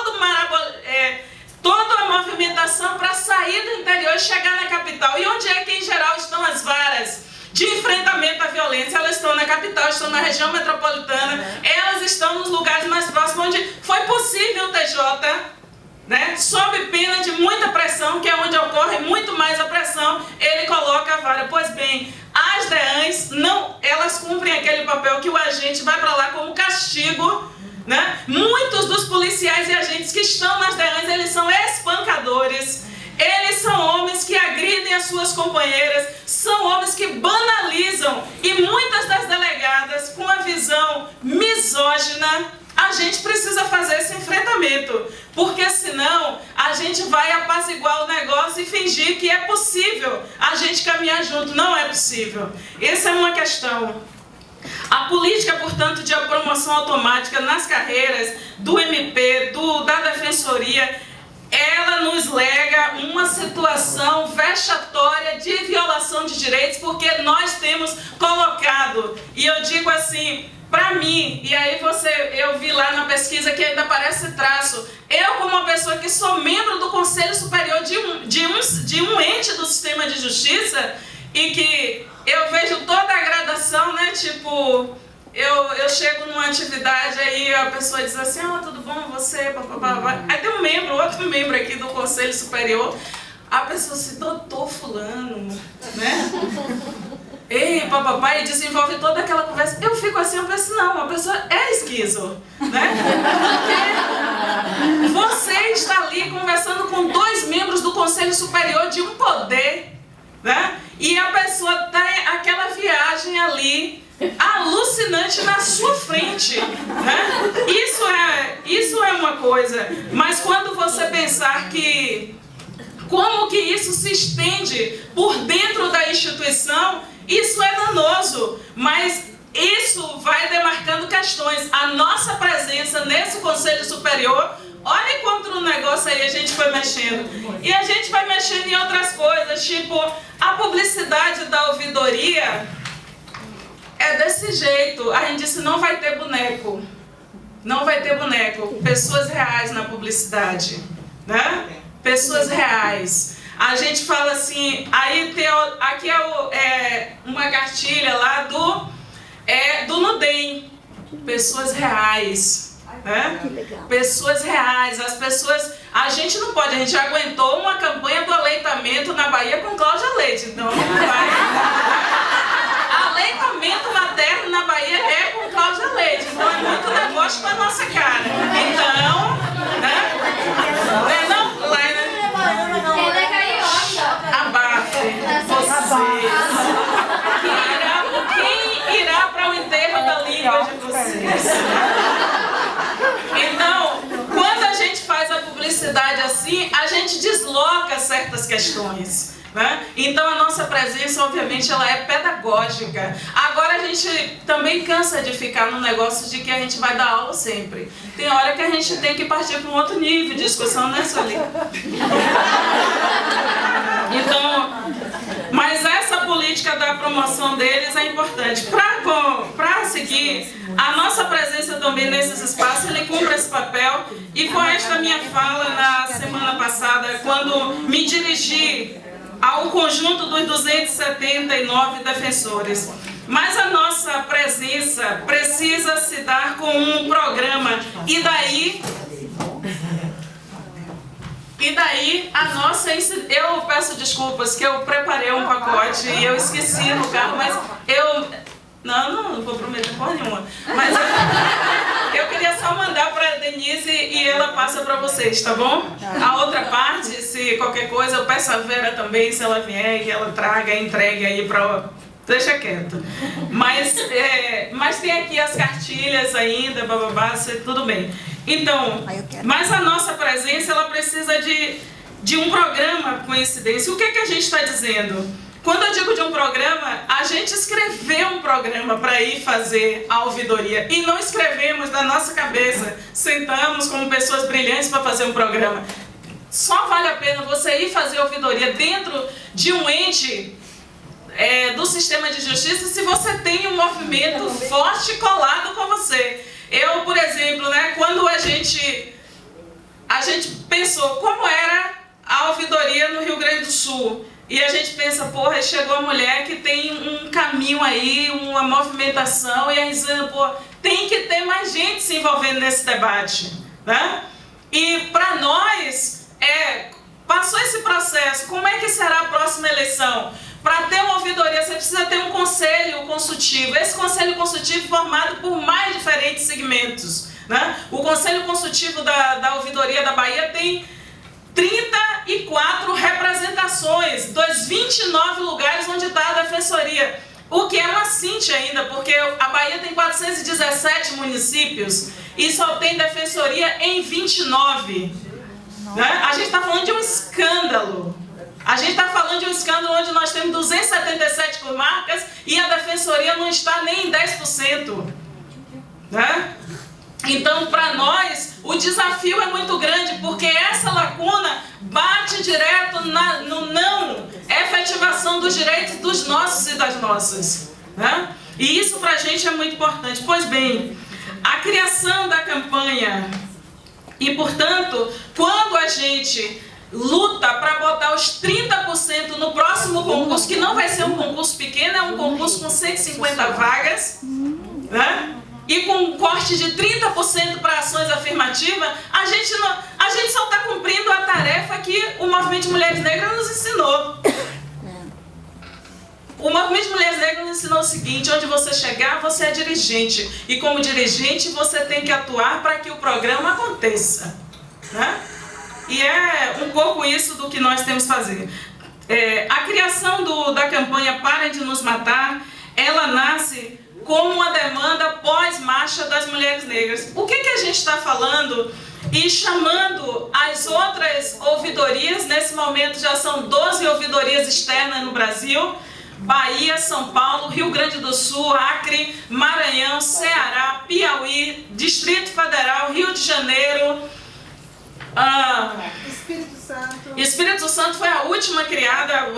a movimentação para sair do interior e chegar na capital. E onde é que, em geral, estão as varas de enfrentamento à violência? Elas estão na capital, estão na região metropolitana, elas estão nos lugares mais próximos onde foi possível o TJ, né, sob pena de muita pressão, que é onde ocorre muito mais a pressão, ele coloca a vara. Pois bem, as DEANs, elas cumprem aquele papel que o agente vai para lá como castigo. Né? Muitos dos policiais e agentes que estão nas DEANs, eles são espancadores. Eles são homens que agridem as suas companheiras, são homens que banalizam, e muitas das delegadas com a visão misógina. A gente precisa fazer esse enfrentamento, porque senão a gente vai apaziguar o negócio e fingir que é possível a gente caminhar junto. Não é possível. Essa é uma questão. A política, portanto, de promoção automática nas carreiras do MP, da Defensoria, ela nos lega uma situação vexatória de violação de direitos, porque nós temos colocado, e eu digo assim, para mim, e aí eu vi lá na pesquisa que ainda parece traço, eu como uma pessoa que sou membro do Conselho Superior de um ente do sistema de justiça, e que eu vejo toda a gradação, né, tipo... Eu chego numa atividade, aí a pessoa diz assim, tudo bom, você, papapá. Aí tem outro membro aqui do Conselho Superior, a pessoa se doutor fulano, né? Ei, papapá, e desenvolve toda aquela conversa. Eu fico assim, eu penso, não, a pessoa é esquizo, né? Porque você está ali conversando com 2 membros do Conselho Superior de um poder, né? E a pessoa tem aquela viagem ali, alucinante na sua frente, né? Isso é uma coisa, mas quando você pensar que como que isso se estende por dentro da instituição, isso é danoso, mas isso vai demarcando questões. A nossa presença nesse Conselho Superior, olha quanto o negócio aí a gente foi mexendo, e a gente vai mexendo em outras coisas, tipo a publicidade da ouvidoria. É desse jeito, a gente disse, não vai ter boneco. não vai ter boneco, pessoas reais na publicidade, né? Pessoas reais. A gente fala assim, aí tem, aqui uma cartilha lá do Nudem, pessoas reais, né? Pessoas reais, as pessoas, a gente não pode, a gente aguentou uma campanha do aleitamento na Bahia com Cláudia Leite, então não vai. Aleitamento materno na Bahia é com Cláudia Leite, então é muito negócio com a nossa cara. Então, né? Não, Laina? Ela é carioca. Abafe vocês. Quem irá para o enterro da língua de vocês? Então, quando a gente faz a publicidade assim, a gente desloca certas questões, né? Então a nossa presença, obviamente, ela é pedagógica. Agora a gente também cansa de ficar no negócio de que a gente vai dar aula sempre. Tem hora que a gente tem que partir para um outro nível de discussão, né, Sueli? Então, mas essa política da promoção deles é importante. Para seguir, a nossa presença também nesses espaços, ele cumpre esse papel. E foi esta minha fala na semana passada, quando me dirigi ao conjunto dos 279 defensores. Mas a nossa presença precisa se dar com um programa. E daí a nossa... Eu peço desculpas que eu preparei um pacote e eu esqueci no carro, mas eu... Não vou prometer porra nenhuma. Mas eu queria só mandar para a Denise e ela passa para vocês, tá bom? A outra parte, se qualquer coisa, eu peço a Vera também, se ela vier, e ela traga, entregue aí para... Deixa quieto. Mas tem aqui as cartilhas ainda, bababá, tudo bem. Então, mas a nossa presença, ela precisa de um programa com incidência. O que a gente está dizendo? Quando eu digo de um programa, a gente escreveu um programa para ir fazer a ouvidoria. E não escrevemos da nossa cabeça. Sentamos como pessoas brilhantes para fazer um programa. Só vale a pena você ir fazer a ouvidoria dentro de um ente do sistema de justiça se você tem um movimento forte colado com você. Eu, por exemplo, né, quando a gente pensou como era a ouvidoria no Rio Grande do Sul, e a gente pensa, porra, chegou a mulher que tem um caminho aí, uma movimentação, e a gente diz, pô, tem que ter mais gente se envolvendo nesse debate, né? E para nós, passou esse processo, como é que será a próxima eleição? Para ter uma ouvidoria, você precisa ter um conselho consultivo. Esse conselho consultivo formado por mais diferentes segmentos, né? O conselho consultivo da ouvidoria da Bahia tem 34 representações dos 29 lugares onde está a defensoria. O que é uma cinte ainda, porque a Bahia tem 417 municípios e só tem defensoria em 29. Né? A gente está falando de um escândalo. A gente está falando de um escândalo onde nós temos 277 comarcas e a defensoria não está nem em 10%. Né? Então, para nós, o desafio é muito grande, porque essa lacuna bate direto no não efetivação dos direitos dos nossos e das nossas. Né? E isso para a gente é muito importante. Pois bem, a criação da campanha e, portanto, quando a gente luta para botar os 30% no próximo concurso, que não vai ser um concurso pequeno, é um concurso com 150 vagas, né? E com um corte de 30% para ações afirmativas, a gente só está cumprindo a tarefa que o Movimento de Mulheres Negras nos ensinou. O Movimento de Mulheres Negras nos ensinou o seguinte: onde você chegar, você é dirigente. E como dirigente, você tem que atuar para que o programa aconteça. Né? E é um pouco isso do que nós temos que fazer. A criação da campanha Parem de Nos Matar, ela nasce como uma demanda pós-marcha das mulheres negras. O que a gente está falando e chamando as outras ouvidorias? Nesse momento já são 12 ouvidorias externas no Brasil: Bahia, São Paulo, Rio Grande do Sul, Acre, Maranhão, Ceará, Piauí, Distrito Federal, Rio de Janeiro, Espírito Santo foi a última criada.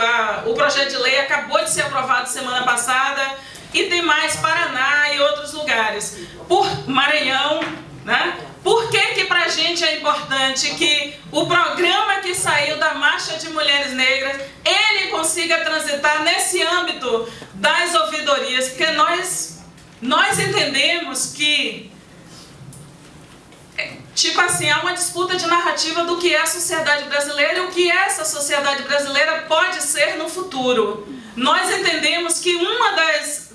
O projeto de lei acabou de ser aprovado semana passada. e tem mais Paraná e outros lugares. Por Maranhão, né? Por que para a gente é importante que o programa que saiu da Marcha de Mulheres Negras, ele consiga transitar nesse âmbito das ouvidorias? Porque nós entendemos que, tipo assim, há uma disputa de narrativa do que é a sociedade brasileira e o que essa sociedade brasileira pode ser no futuro. Nós entendemos que uma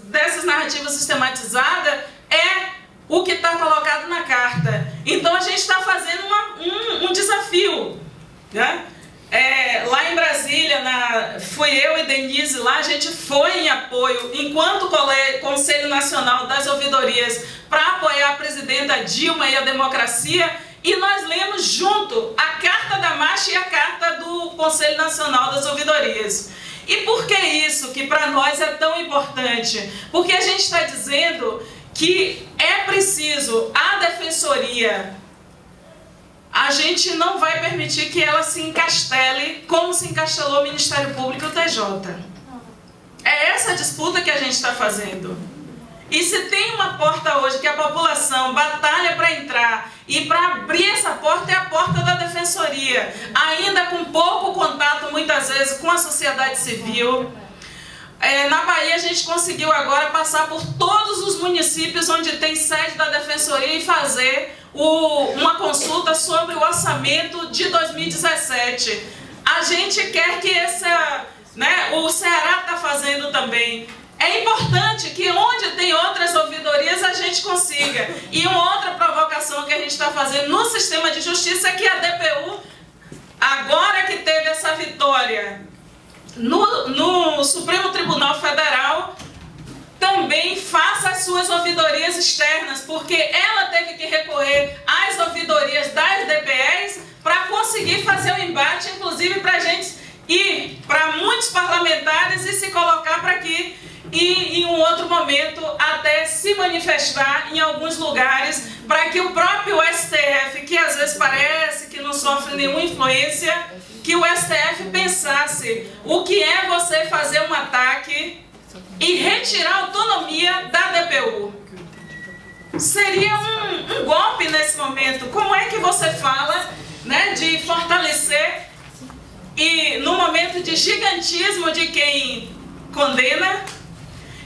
dessas narrativas sistematizadas é o que está colocado na carta. Então a gente está fazendo um desafio, né? Lá em Brasília, fui eu e Denise lá, a gente foi em apoio, enquanto Conselho Nacional das Ouvidorias, para apoiar a presidenta Dilma e a democracia, e nós lemos junto a carta da marcha e a carta do Conselho Nacional das Ouvidorias. E por que isso que para nós é tão importante? Porque a gente está dizendo que é preciso a defensoria, a gente não vai permitir que ela se encastele como se encastelou o Ministério Público e o TJ. É essa a disputa que a gente está fazendo. E se tem uma porta hoje que a população batalha para entrar e para abrir essa porta, é a porta da defensoria, ainda com pouco contato muitas vezes com a sociedade civil. Na Bahia a gente conseguiu agora passar por todos os municípios onde tem sede da Defensoria e fazer uma consulta sobre o orçamento de 2017. A gente quer que o Ceará está fazendo também. É importante que onde tem outras ouvidorias a gente consiga. E uma outra provocação que a gente está fazendo no sistema de justiça é que a DPU, agora que teve essa vitória no Supremo Tribunal Federal, também faça as suas ouvidorias externas, porque ela teve que recorrer às ouvidorias das DPEs para conseguir fazer o embate, inclusive para a gente ir para muitos parlamentares e se colocar para aqui e em um outro momento até se manifestar em alguns lugares para que o próprio STF, que às vezes parece que não sofre nenhuma influência, que o STF pensasse o que é você fazer um ataque e retirar a autonomia da DPU. Seria um golpe nesse momento. Como é que você fala, né, de fortalecer e no momento de gigantismo de quem condena,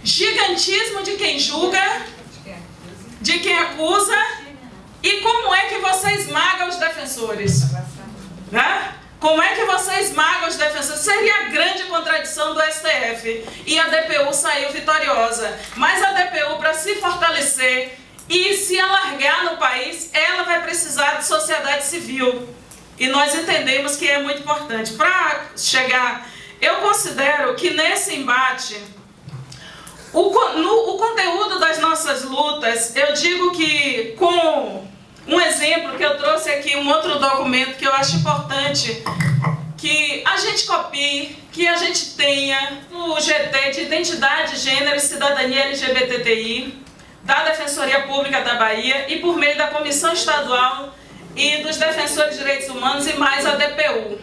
gigantismo de quem julga, de quem acusa, e como é que você esmaga os defensores? Né? Como é que você esmaga os defensores? Seria a grande contradição do STF. E a DPU saiu vitoriosa. Mas a DPU, para se fortalecer e se alargar no país, ela vai precisar de sociedade civil. E nós entendemos que é muito importante. Para chegar, eu considero que nesse embate, o conteúdo das nossas lutas, eu digo que com um exemplo que eu trouxe aqui, um outro documento que eu acho importante que a gente copie, que a gente tenha o GT de Identidade, Gênero e Cidadania LGBTI da Defensoria Pública da Bahia e por meio da Comissão Estadual e dos Defensores de Direitos Humanos e mais a DPU.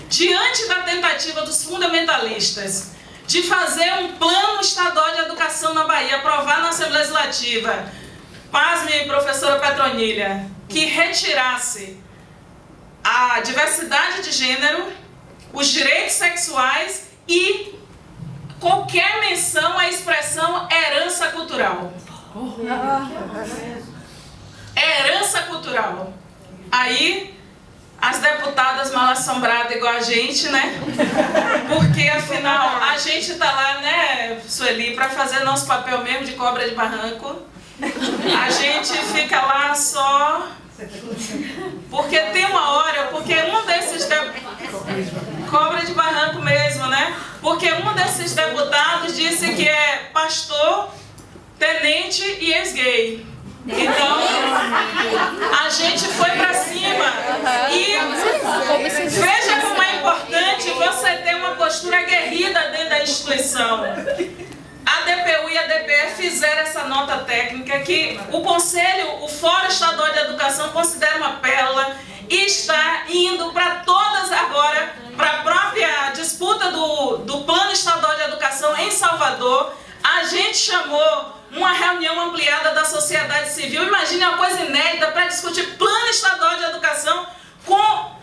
Diante da tentativa dos fundamentalistas de fazer um plano estadual de educação na Bahia, aprovar na Assembleia Legislativa, pasme, professora Petronília, que retirasse a diversidade de gênero, os direitos sexuais e qualquer menção à expressão herança cultural. Herança cultural. Aí, as deputadas mal assombradas igual a gente, né? Porque, afinal, a gente tá lá, né, Sueli, para fazer nosso papel mesmo de cobra de barranco. A gente fica lá só porque tem uma hora, porque um desses cobra de barranco mesmo, né? Porque um desses deputados disse que é pastor, tenente e ex-gay. Então, a gente foi pra cima e veja como é importante você ter uma postura aguerrida dentro da instituição. A DPU e a DPE fizeram essa nota técnica que o Conselho, o Fórum Estadual de Educação considera uma pérola e está indo para todas agora, para a própria disputa do Plano Estadual de Educação em Salvador, A gente chamou uma reunião ampliada da sociedade civil, imagine uma coisa inédita, para discutir plano estadual de educação com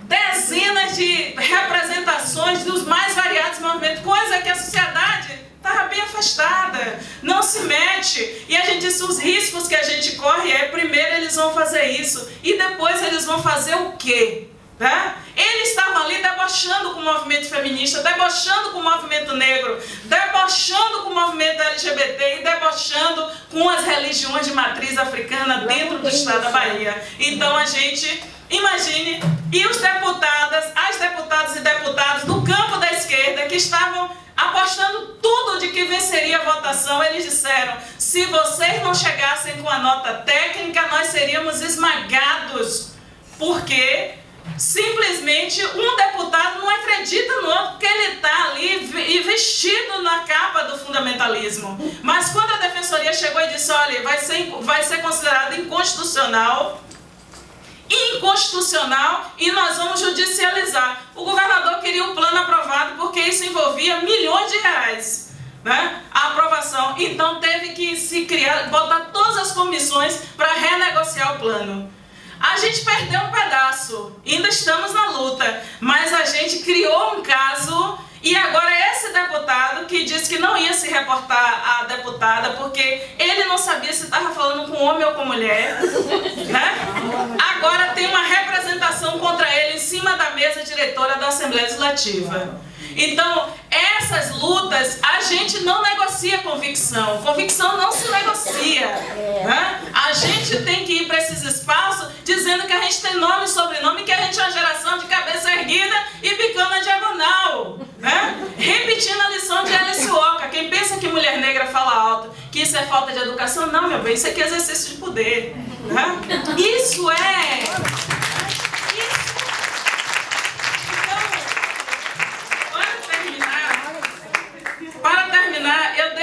dezenas de representações dos mais variados movimentos, coisa que a sociedade estava bem afastada, não se mete. E a gente disse, os riscos que a gente corre primeiro eles vão fazer isso, e depois eles vão fazer o quê? Tá? Eles estavam ali debochando com o movimento feminista, debochando com o movimento negro, debochando com o movimento LGBT e debochando com as religiões de matriz africana dentro do estado da Bahia. Então a gente, imagine, e os deputadas, as deputadas e deputados do campo da esquerda que estavam apostando tudo de que venceria a votação, eles disseram, se vocês não chegassem com a nota técnica, nós seríamos esmagados, porque simplesmente um deputado não acredita no outro, porque ele está ali vestido na capa do fundamentalismo. Mas quando a defensoria chegou e disse, olha, vai ser considerado inconstitucional e nós vamos judicializar. O governador queria o plano aprovado porque isso envolvia milhões de reais, né? A aprovação. Então teve que se criar, botar todas as comissões para renegociar o plano. A gente perdeu um pedaço, ainda estamos na luta, mas a gente criou um caso e agora esse deputado que disse que não ia se reportar à deputada porque ele não sabia se estava falando com homem ou com mulher, né? Agora tem uma representação contra ele em cima da mesa diretora da Assembleia Legislativa. Então, essas lutas, a gente não negocia convicção. Convicção não se negocia. Né? A gente tem que ir para esses espaços dizendo que a gente tem nome e sobrenome, que a gente é uma geração de cabeça erguida e bicando na diagonal. Né? Repetindo a lição de Alice Walker. Quem pensa que mulher negra fala alto, que isso é falta de educação, não, meu bem, isso aqui é exercício de poder. Né? Isso é... Para terminar, eu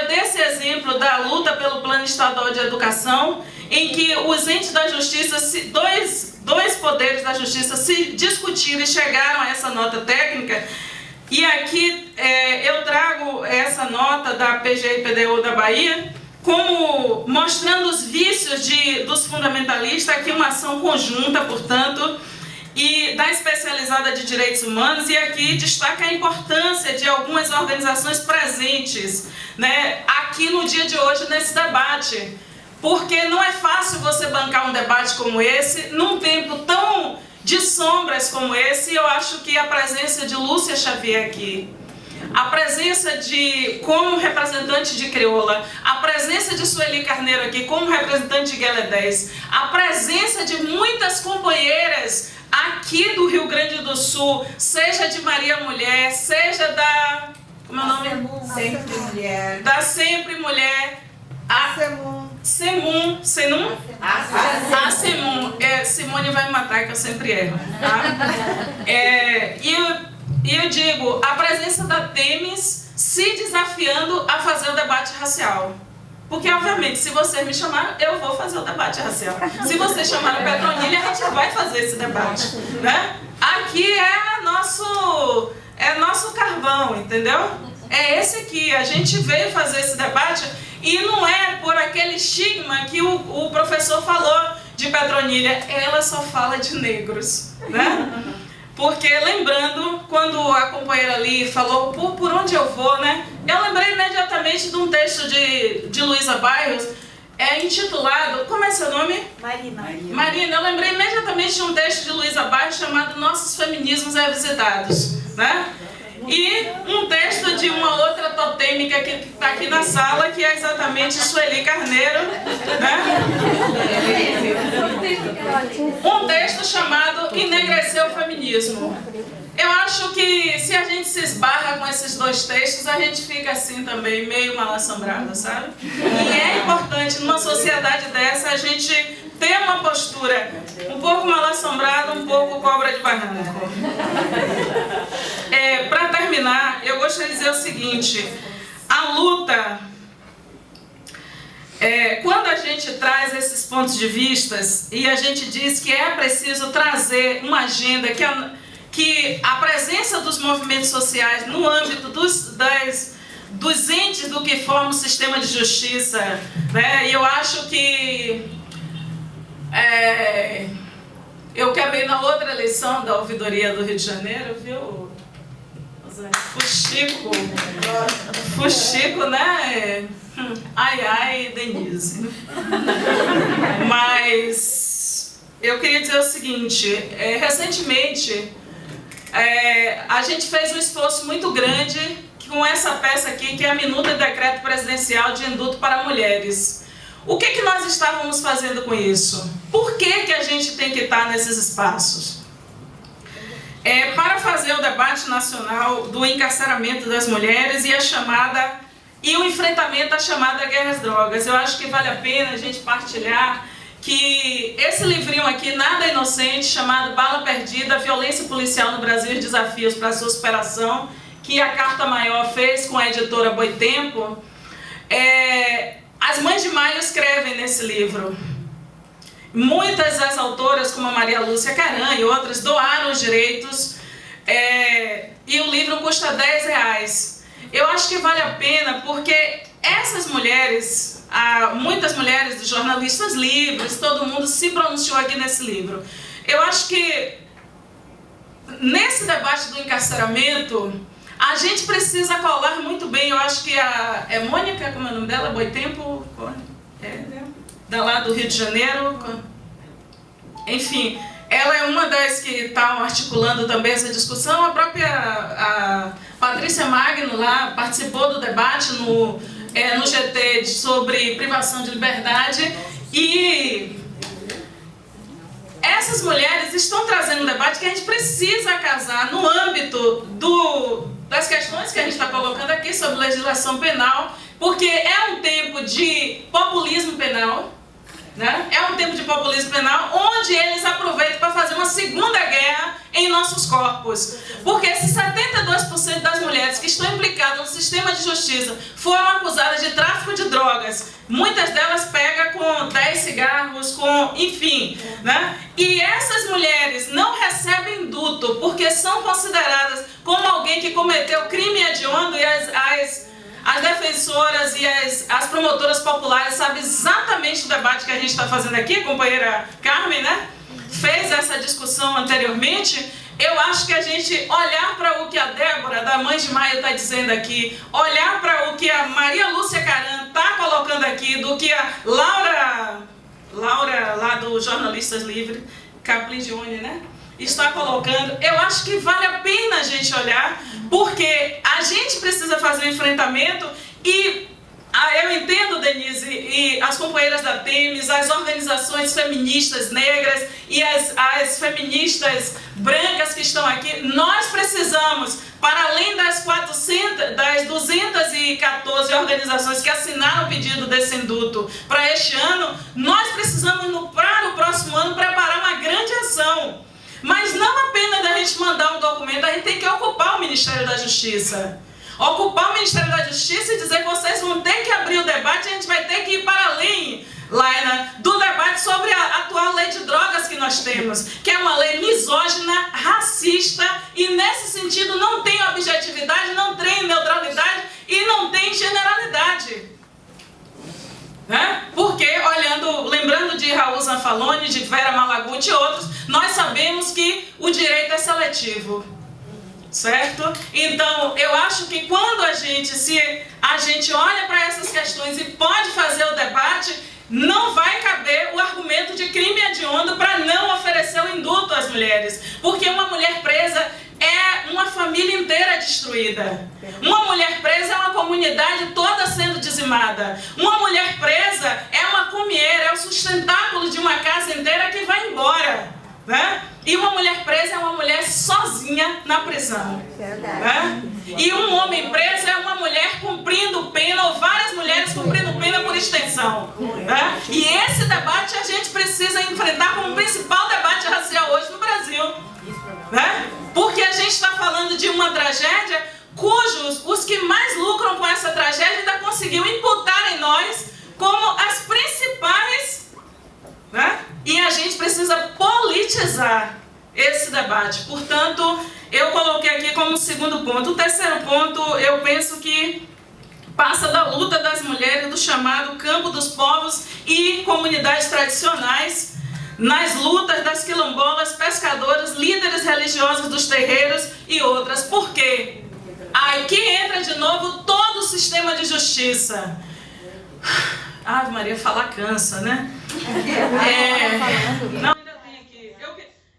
dei esse exemplo da luta pelo Plano Estadual de Educação, em que os entes da justiça, dois poderes da justiça se discutiram e chegaram a essa nota técnica. E aqui eu trago essa nota da PGI PDU da Bahia, como mostrando os vícios dos fundamentalistas, aqui uma ação conjunta, portanto, e da especializada de direitos humanos, e aqui destaca a importância de algumas organizações presentes, né, aqui no dia de hoje nesse debate, porque não é fácil você bancar um debate como esse, num tempo tão de sombras como esse. Eu acho que a presença de Lúcia Xavier aqui, a presença como representante de Crioula, a presença de Sueli Carneiro aqui como representante de Guelé 10, a presença de muitas companheiras aqui do Rio Grande do Sul, seja de Maria Mulher, seja da... Como é o nome? Sempre Mulher. Da Sempre Mulher. A Semun. Senum? A Semun. Simone vai me matar que eu sempre erro. Tá? E eu digo, a presença da Temis se desafiando a fazer o debate racial. Porque, obviamente, se vocês me chamaram, eu vou fazer o debate racial. Se vocês chamaram Petronilha, a gente vai fazer esse debate. Né? Aqui é nosso carvão, entendeu? É esse aqui. A gente veio fazer esse debate e não é por aquele estigma que o professor falou de Petronilha. Ela só fala de negros. Né? Porque, lembrando, quando a companheira ali falou por onde eu vou, né? Eu lembrei imediatamente de um texto de Luísa Bairros, intitulado... Como é seu nome? Marina. Eu lembrei imediatamente de um texto de Luísa Bairros chamado Nossos Feminismos Revisitados. Né? E um texto de uma outra totêmica que está aqui na sala, que é exatamente Sueli Carneiro. Né? Um texto chamado Enegrecer o Feminismo. Eu acho que se a gente se esbarra com esses dois textos, a gente fica assim também, meio mal assombrada, sabe? E é importante, numa sociedade dessa, a gente ter uma postura um pouco mal assombrada, um pouco cobra de barranco. Para terminar, eu gostaria de dizer o seguinte: a luta, quando a gente traz esses pontos de vistas e a gente diz que é preciso trazer uma agenda que a presença dos movimentos sociais no âmbito dos entes do que forma o sistema de justiça, né? E eu acho que eu quebrei na outra eleição da ouvidoria do Rio de Janeiro, viu? Fuxico, né? Ai, ai, Denise. Mas eu queria dizer o seguinte, recentemente a gente fez um esforço muito grande com essa peça aqui, que é a Minuta de Decreto Presidencial de Indulto para Mulheres. O que nós estávamos fazendo com isso? Por que a gente tem que estar nesses espaços? Para fazer o debate nacional do encarceramento das mulheres e o enfrentamento à chamada guerra às drogas. Eu acho que vale a pena a gente partilhar que esse livrinho aqui, Nada Inocente, chamado Bala Perdida, Violência Policial no Brasil e Desafios para a Sua Superação, que a Carta Maior fez com a editora Boitempo, as Mães de Maio escrevem nesse livro. Muitas das autoras, como a Maria Lúcia Caran e outras, doaram os direitos e o livro custa R$10. Eu acho que vale a pena porque essas mulheres, muitas mulheres, jornalistas livres, todo mundo se pronunciou aqui nesse livro. Eu acho que nesse debate do encarceramento, a gente precisa colar muito bem. Eu acho que Mônica, como é o nome dela? Boitempo? Lá do Rio de Janeiro. Enfim, ela é uma das que estão articulando também essa discussão. A própria Patrícia Magno lá participou do debate no GT sobre privação de liberdade. E essas mulheres estão trazendo um debate que a gente precisa casar no âmbito das questões que a gente está colocando aqui sobre legislação penal, porque é um tempo de populismo penal, né? É um tempo de populismo penal onde eles aproveitam para fazer uma segunda guerra em nossos corpos. Porque se 72% das mulheres que estão implicadas no sistema de justiça foram acusadas de tráfico de drogas, muitas delas pegam com 10 cigarros, enfim, né? E essas mulheres não recebem indulto porque são consideradas como alguém que cometeu crime hediondo, e as defensoras e as promotoras populares sabem exatamente o debate que a gente está fazendo aqui. A companheira Carmen, né, fez essa discussão anteriormente. Eu acho que a gente olhar para o que a Débora, da Mães de Maio, está dizendo aqui, olhar para o que a Maria Lúcia Caran está colocando aqui, do que a Laura lá do Jornalistas Livres, Caprigione, né, está colocando, eu acho que vale a pena a gente olhar, porque a gente precisa fazer um enfrentamento. E eu entendo, Denise, e as companheiras da Temis, as organizações feministas negras e as feministas brancas que estão aqui, nós precisamos, para além das 214 organizações que assinaram o pedido desse indulto para este ano, nós precisamos, para o próximo ano, preparar uma grande ação. Mas não apenas da gente mandar um documento, a gente tem que ocupar o Ministério da Justiça. Ocupar o Ministério da Justiça e dizer que vocês vão ter que abrir o debate, a gente vai ter que ir para além, Laina, do debate sobre a atual lei de drogas que nós temos, que é uma lei misógina, racista, e nesse sentido não tem objetividade, não tem neutralidade e não tem generalidade. Né? Porque, lembrando de Raul Zanfaloni, de Vera Malaguti e outros, nós sabemos que o direito é seletivo, certo? Então, eu acho que quando a gente olha para essas questões e pode fazer o debate, não vai caber o argumento de crime hediondo para não oferecer o indulto às mulheres, porque uma mulher presa é uma família inteira destruída. Uma mulher presa é uma comunidade toda sendo dizimada. Uma mulher presa é uma comieira, é o sustentáculo de uma casa inteira que vai embora, né? E uma mulher presa é uma mulher sozinha na prisão. Né? E um homem preso é uma mulher cumprindo pena, ou várias mulheres cumprindo pena por extensão. Né? E esse debate a gente precisa enfrentar como o principal debate racial hoje no Brasil. Né? Porque a gente está falando de uma tragédia os que mais lucram com essa tragédia ainda conseguiu imputar em nós como as principais, né? E a gente precisa politizar esse debate. Portanto, eu coloquei aqui como segundo ponto. O terceiro ponto, eu penso que passa da luta das mulheres do chamado campo dos povos e comunidades tradicionais, nas lutas das quilombolas, pescadoras, líderes religiosos dos terreiros e outras. Por quê? Aqui entra de novo todo o sistema de justiça. Ave Maria, falar cansa, né? Não, ainda tem aqui.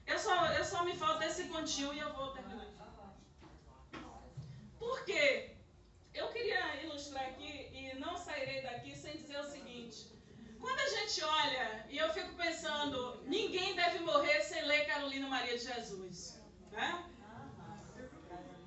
Eu só me falta esse pontinho e eu vou terminar. Por quê? Eu queria ilustrar aqui e não sairei daqui sem dizer o seguinte. Quando a gente olha, e eu fico pensando, ninguém deve morrer sem ler Carolina Maria de Jesus, né?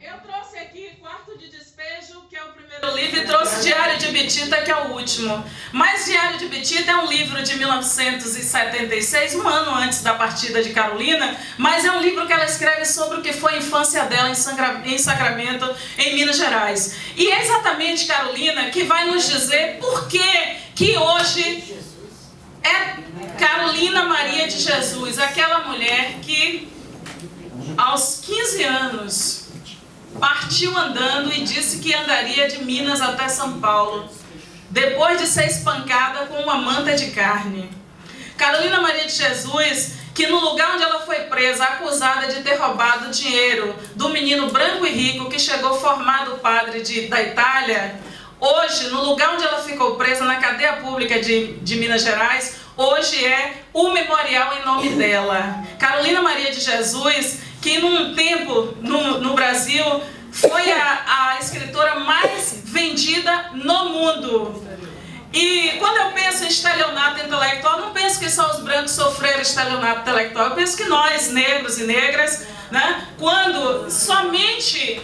Eu trouxe aqui Quarto de Despejo, que é o primeiro livro, e trouxe Diário de Bitita, que é o último. Mas Diário de Bitita é um livro de 1976, um ano antes da partida de Carolina, mas é um livro que ela escreve sobre o que foi a infância dela em Sacramento, em Minas Gerais. E é exatamente Carolina que vai nos dizer por que hoje é Carolina Maria de Jesus, aquela mulher que aos 15 anos partiu andando e disse que andaria de Minas até São Paulo, depois de ser espancada com uma manta de carne. Carolina Maria de Jesus, que no lugar onde ela foi presa, acusada de ter roubado dinheiro do menino branco e rico que chegou formado padre da Itália, hoje, no lugar onde ela ficou presa, na cadeia pública de Minas Gerais, hoje é o memorial em nome dela. Carolina Maria de Jesus, que num tempo no Brasil foi a escritora mais vendida no mundo. E quando eu penso em estelionato intelectual, não penso que só os brancos sofreram estelionato intelectual, eu penso que nós, negros e negras, né, quando somente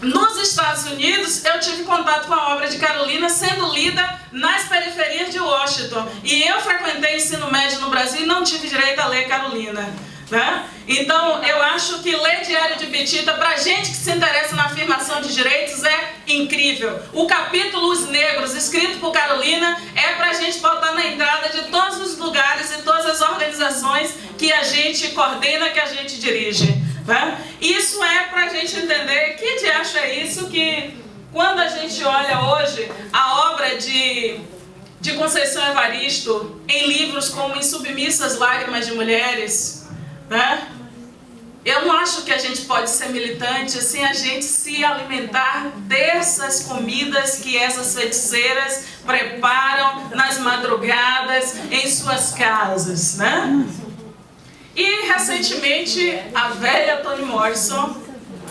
nos Estados Unidos eu tive contato com a obra de Carolina sendo lida nas periferias de Washington. E eu frequentei ensino médio no Brasil e não tive direito a ler Carolina, né? Então eu acho que ler Diário de Bitita, para gente que se interessa na afirmação de direitos, é incrível. O capítulo Os Negros, escrito por Carolina, é para a gente botar na entrada de todos os lugares e todas as organizações que a gente coordena, que a gente dirige, né? Isso é para a gente entender que diacho é isso, que quando a gente olha hoje a obra de Conceição Evaristo em livros como Insubmissas Lágrimas de Mulheres, né? Eu não acho que a gente pode ser militante sem a gente se alimentar dessas comidas que essas feiticeiras preparam nas madrugadas em suas casas, né? E recentemente a velha Toni Morrison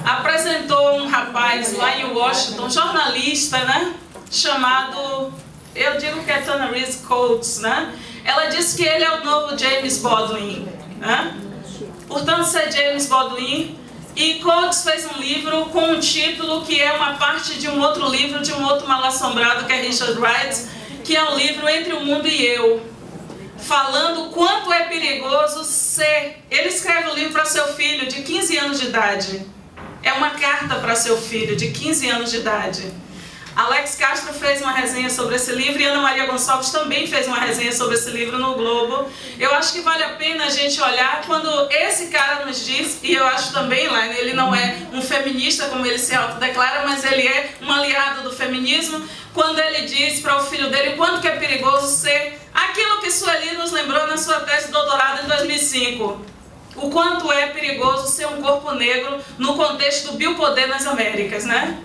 apresentou um rapaz lá em Washington, jornalista, né? Chamado, eu digo que é Tanaris Coates, né? Ela disse que ele é o novo James Baldwin, né? Portanto, ser James Baldwin. E Coates fez um livro com um título que é uma parte de um outro livro, de um outro mal-assombrado, que é Richard Wright, que é um livro Entre o Mundo e Eu, falando o quanto é perigoso ser... Ele escreve o livro para seu filho de 15 anos de idade. É uma carta para seu filho de 15 anos de idade. Alex Castro fez uma resenha sobre esse livro e Ana Maria Gonçalves também fez uma resenha sobre esse livro no Globo. Eu acho que vale a pena a gente olhar quando esse cara nos diz, e eu acho também, lá, ele não é um feminista como ele se autodeclara, mas ele é um aliado do feminismo, quando ele diz para o filho dele o quanto que é perigoso ser aquilo que Sueli nos lembrou na sua tese de doutorado em 2005. O quanto é perigoso ser um corpo negro no contexto do biopoder nas Américas, né?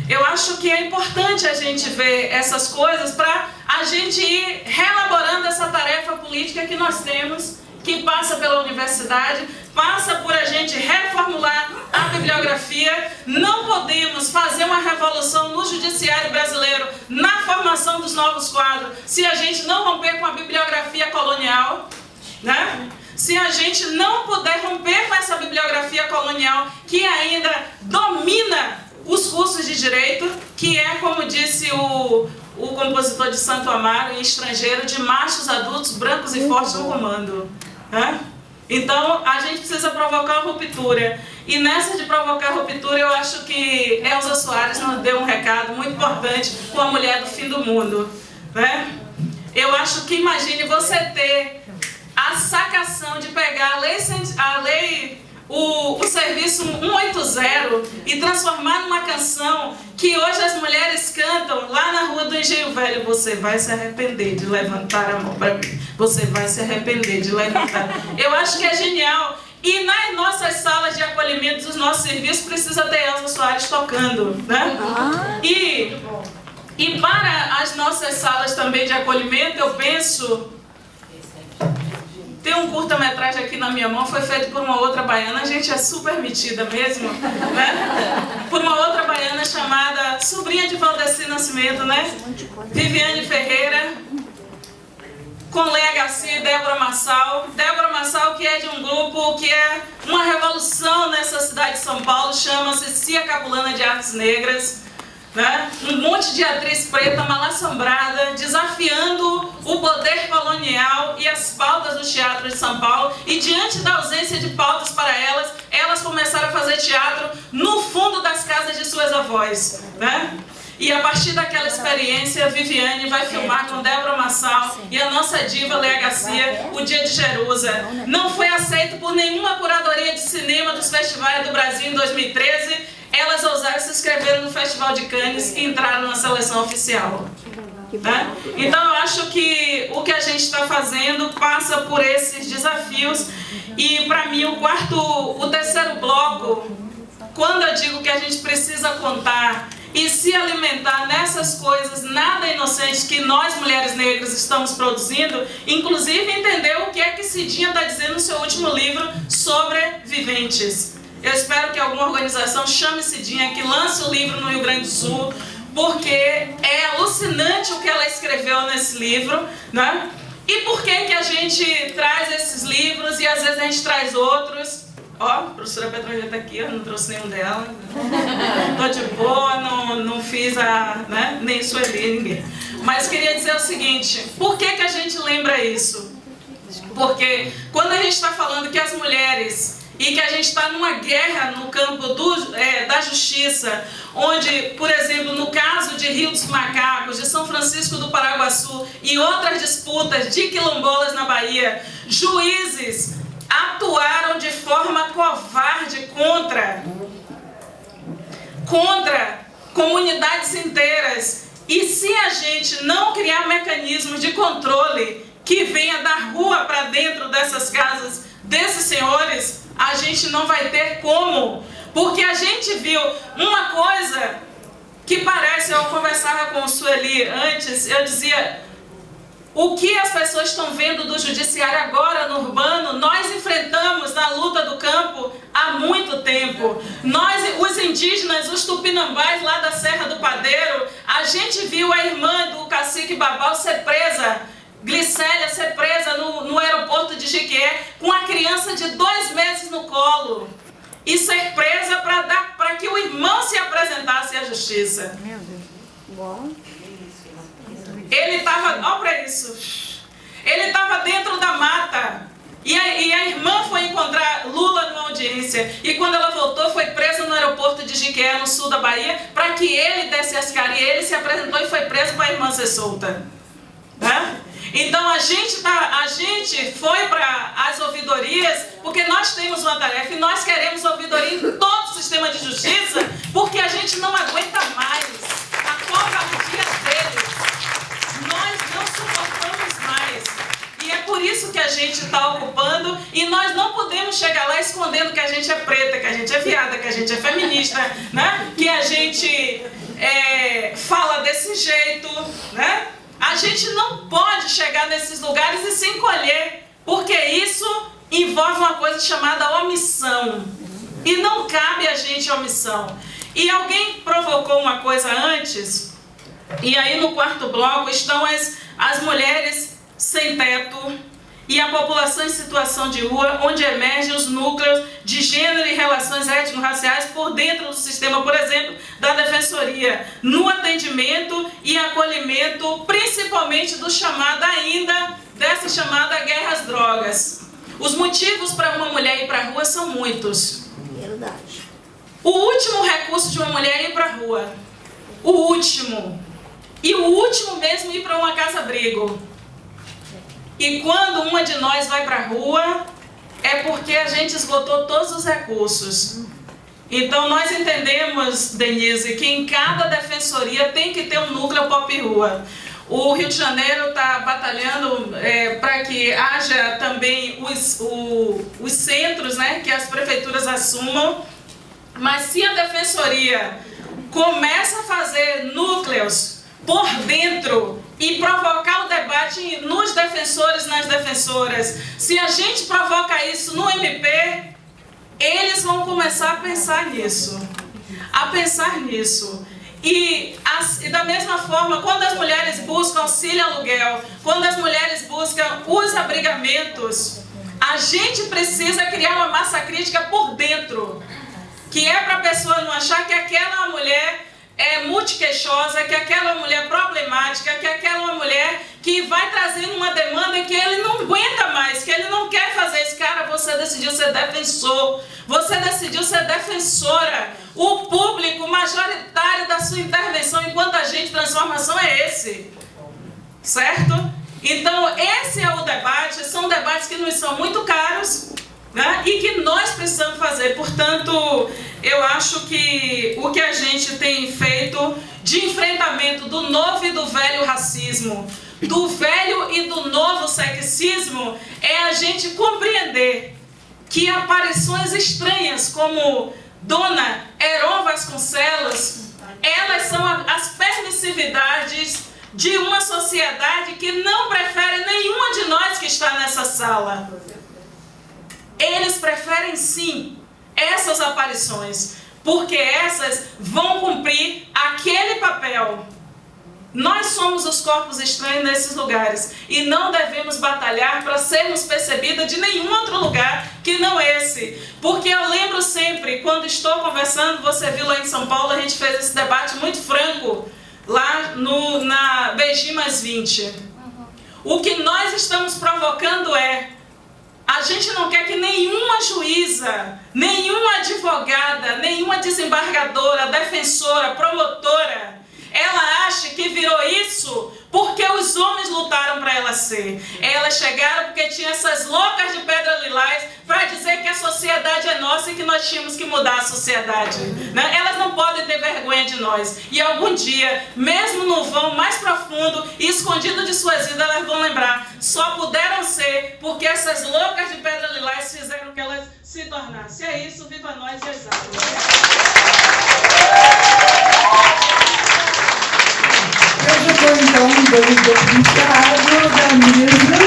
Eu acho que é importante a gente ver essas coisas para a gente ir reelaborando essa tarefa política que nós temos, que passa pela universidade, passa por a gente reformular a bibliografia. Não podemos fazer uma revolução no judiciário brasileiro, na formação dos novos quadros, se a gente não romper com a bibliografia colonial, né? Se a gente não puder romper com essa bibliografia colonial que ainda domina os cursos de direito, que é, como disse o compositor de Santo Amaro, em Estrangeiro, de machos adultos, brancos e fortes no comando, né? Então, a gente precisa provocar uma ruptura. E nessa de provocar ruptura, eu acho que Elza Soares nos deu um recado muito importante com a mulher do fim do mundo, né? Eu acho que, imagine você ter a sacação de pegar o serviço 180 e transformar numa canção que hoje as mulheres cantam lá na Rua do Engenho Velho. Você vai se arrepender de levantar a mão para mim. Você vai se arrepender de levantar. Eu acho que é genial. E nas nossas salas de acolhimento dos nossos serviços precisa ter Elza Soares tocando, né? E para as nossas salas também de acolhimento, eu penso... Tem um curta-metragem aqui na minha mão, foi feito por uma outra baiana, a gente é super metida mesmo, né? Por uma outra baiana chamada sobrinha de Valdeci Nascimento, né? Viviane Ferreira, com Léa Garcia e Débora Massal. Débora Massal, que é de um grupo que é uma revolução nessa cidade de São Paulo, chama-se Cia Capulana de Artes Negras. Né? Um monte de atriz preta mal assombrada, desafiando o poder colonial e as pautas do teatro de São Paulo, e diante da ausência de pautas para elas, elas começaram a fazer teatro no fundo das casas de suas avós, né? E a partir daquela experiência, a Viviane vai filmar com Débora Massal e a nossa diva Léa Garcia, O Dia de Jerusa. Não foi aceito por nenhuma curadoria de cinema dos festivais do Brasil em 2013, elas ousaram se inscrever no Festival de Cannes e entraram na seleção oficial. Né? Então eu acho que o que a gente está fazendo passa por esses desafios. E para mim o terceiro bloco, quando eu digo que a gente precisa contar e se alimentar nessas coisas nada inocentes que nós mulheres negras estamos produzindo, inclusive entender o que é que Cidinha está dizendo no seu último livro, Sobreviventes. Eu espero que alguma organização chame Cidinha, que lance o livro no Rio Grande do Sul, porque é alucinante o que ela escreveu nesse livro, né? E por que a gente traz esses livros e às vezes a gente traz outros? Ó, a professora Petronila está aqui, eu não trouxe nenhum dela. Estou de boa, não fiz né? Nem Sueli, ninguém. Mas queria dizer o seguinte, por que a gente lembra isso? Porque quando a gente está falando que as mulheres... e que a gente está numa guerra no campo da justiça, onde, por exemplo, no caso de Rio dos Macacos, de São Francisco do Paraguaçu e outras disputas de quilombolas na Bahia, juízes atuaram de forma covarde contra comunidades inteiras. E se a gente não criar mecanismos de controle que venha da rua para dentro dessas casas desses senhores, a gente não vai ter como, porque a gente viu uma coisa que parece, eu conversava com o Sueli antes, eu dizia, o que as pessoas estão vendo do judiciário agora no urbano, nós enfrentamos na luta do campo há muito tempo. Nós, os indígenas, os tupinambás lá da Serra do Padeiro, a gente viu a irmã do cacique Babau ser presa, Glicélia ser presa no aeroporto de Jequié com a criança de 2 meses no colo e ser presa para que o irmão se apresentasse à justiça. Meu Deus. Bom. Ele estava, olha para isso, ele estava dentro da mata e a irmã foi encontrar Lula numa audiência e quando ela voltou foi presa no aeroporto de Jequié, no sul da Bahia, para que ele desse as caras e ele se apresentou e foi preso para a irmã ser solta. Né? Então a gente foi para as ouvidorias porque nós temos uma tarefa e nós queremos ouvidoria em todo o sistema de justiça porque a gente não aguenta mais a covardia deles. Nós não suportamos mais. E é por isso que a gente está ocupando e nós não podemos chegar lá escondendo que a gente é preta, que a gente é viada, que a gente é feminista, né? Que a gente fala desse jeito, né? A gente não pode chegar nesses lugares e se encolher, porque isso envolve uma coisa chamada omissão. E não cabe a gente a omissão. E alguém provocou uma coisa antes, e aí no quarto bloco estão as mulheres sem teto e a população em situação de rua, onde emergem os núcleos de gênero e relações étnico-raciais por dentro do sistema, por exemplo, da defensoria, no atendimento e acolhimento, principalmente dessa chamada guerra às drogas. Os motivos para uma mulher ir para a rua são muitos. Verdade. O último recurso de uma mulher é ir para a rua. O último. E o último mesmo ir para uma casa-abrigo. E quando uma de nós vai para a rua, é porque a gente esgotou todos os recursos. Então nós entendemos, Denise, que em cada defensoria tem que ter um núcleo Pop Rua. O Rio de Janeiro está batalhando para que haja também os centros, né, que as prefeituras assumam. Mas se a defensoria começa a fazer núcleos por dentro e provocar o debate nos defensores, nas defensoras, se a gente provoca isso no MP, eles vão começar a pensar nisso. E da mesma forma, quando as mulheres buscam auxílio aluguel, quando as mulheres buscam os abrigamentos, a gente precisa criar uma massa crítica por dentro, que é para a pessoa não achar que aquela mulher é multiqueixosa, que aquela mulher problemática, que aquela mulher que vai trazendo uma demanda que ele não aguenta mais, que ele não quer fazer isso. Cara, você decidiu ser defensor, você decidiu ser defensora. O público majoritário da sua intervenção enquanto agente de transformação é esse, certo? Então esse é o debate, são debates que nos são muito caros, né? E que nós precisamos fazer. Portanto, eu acho que o que a gente tem feito de enfrentamento do novo e do velho racismo, do velho e do novo sexismo, é a gente compreender que aparições estranhas como Dona Heron Vasconcelos, elas são as permissividades de uma sociedade que não prefere nenhuma de nós que está nessa sala. Eles preferem sim essas aparições, porque essas vão cumprir aquele papel. Nós somos os corpos estranhos nesses lugares e não devemos batalhar para sermos percebidas de nenhum outro lugar que não esse. Porque eu lembro sempre, quando estou conversando, você viu lá em São Paulo, a gente fez esse debate muito franco, lá na BG mais 20. O que nós estamos provocando a gente não quer que nenhuma juíza, nenhuma advogada, nenhuma desembargadora, defensora, promotora, ela acha que virou isso porque os homens lutaram para ela ser. Elas chegaram porque tinha essas loucas de pedra lilás para dizer que a sociedade é nossa e que nós tínhamos que mudar a sociedade, né? Elas não podem ter vergonha de nós. E algum dia, mesmo no vão mais profundo e escondido de suas vidas, elas vão lembrar. Só puderam ser porque essas loucas de pedra lilás fizeram que elas se tornassem. É isso, viva nós e exato. Eu já estou, então, dando encerrado da mesa.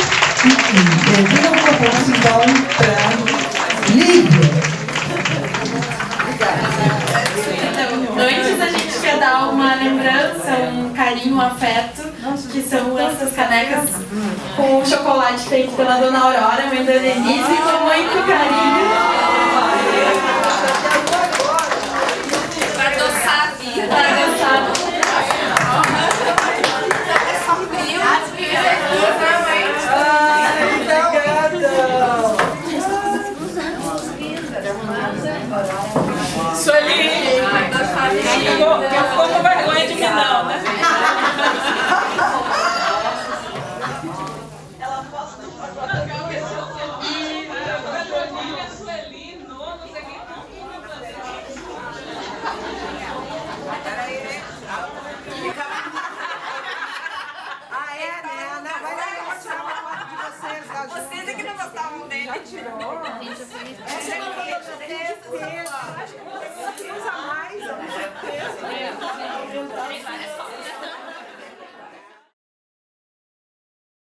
Enfim, eu vou propor, então, para Lívia. Antes a gente quer dar uma lembrança, um carinho, um afeto, que são essas canecas com chocolate feito pela Dona Aurora, mãe da Denise, com muito carinho. Para adoçar a vida. Para adoçar. Sueli, ficou com vergonha de mim não, né? Ela posta no Sueli, não sei quem. Ah, é, né? Não, vai lá, eu vou tirar uma foto de vocês. Vocês é que não gostavam dele. Já tirou? Essa é uma foto de certeza. Acho que você usa mais, com certeza.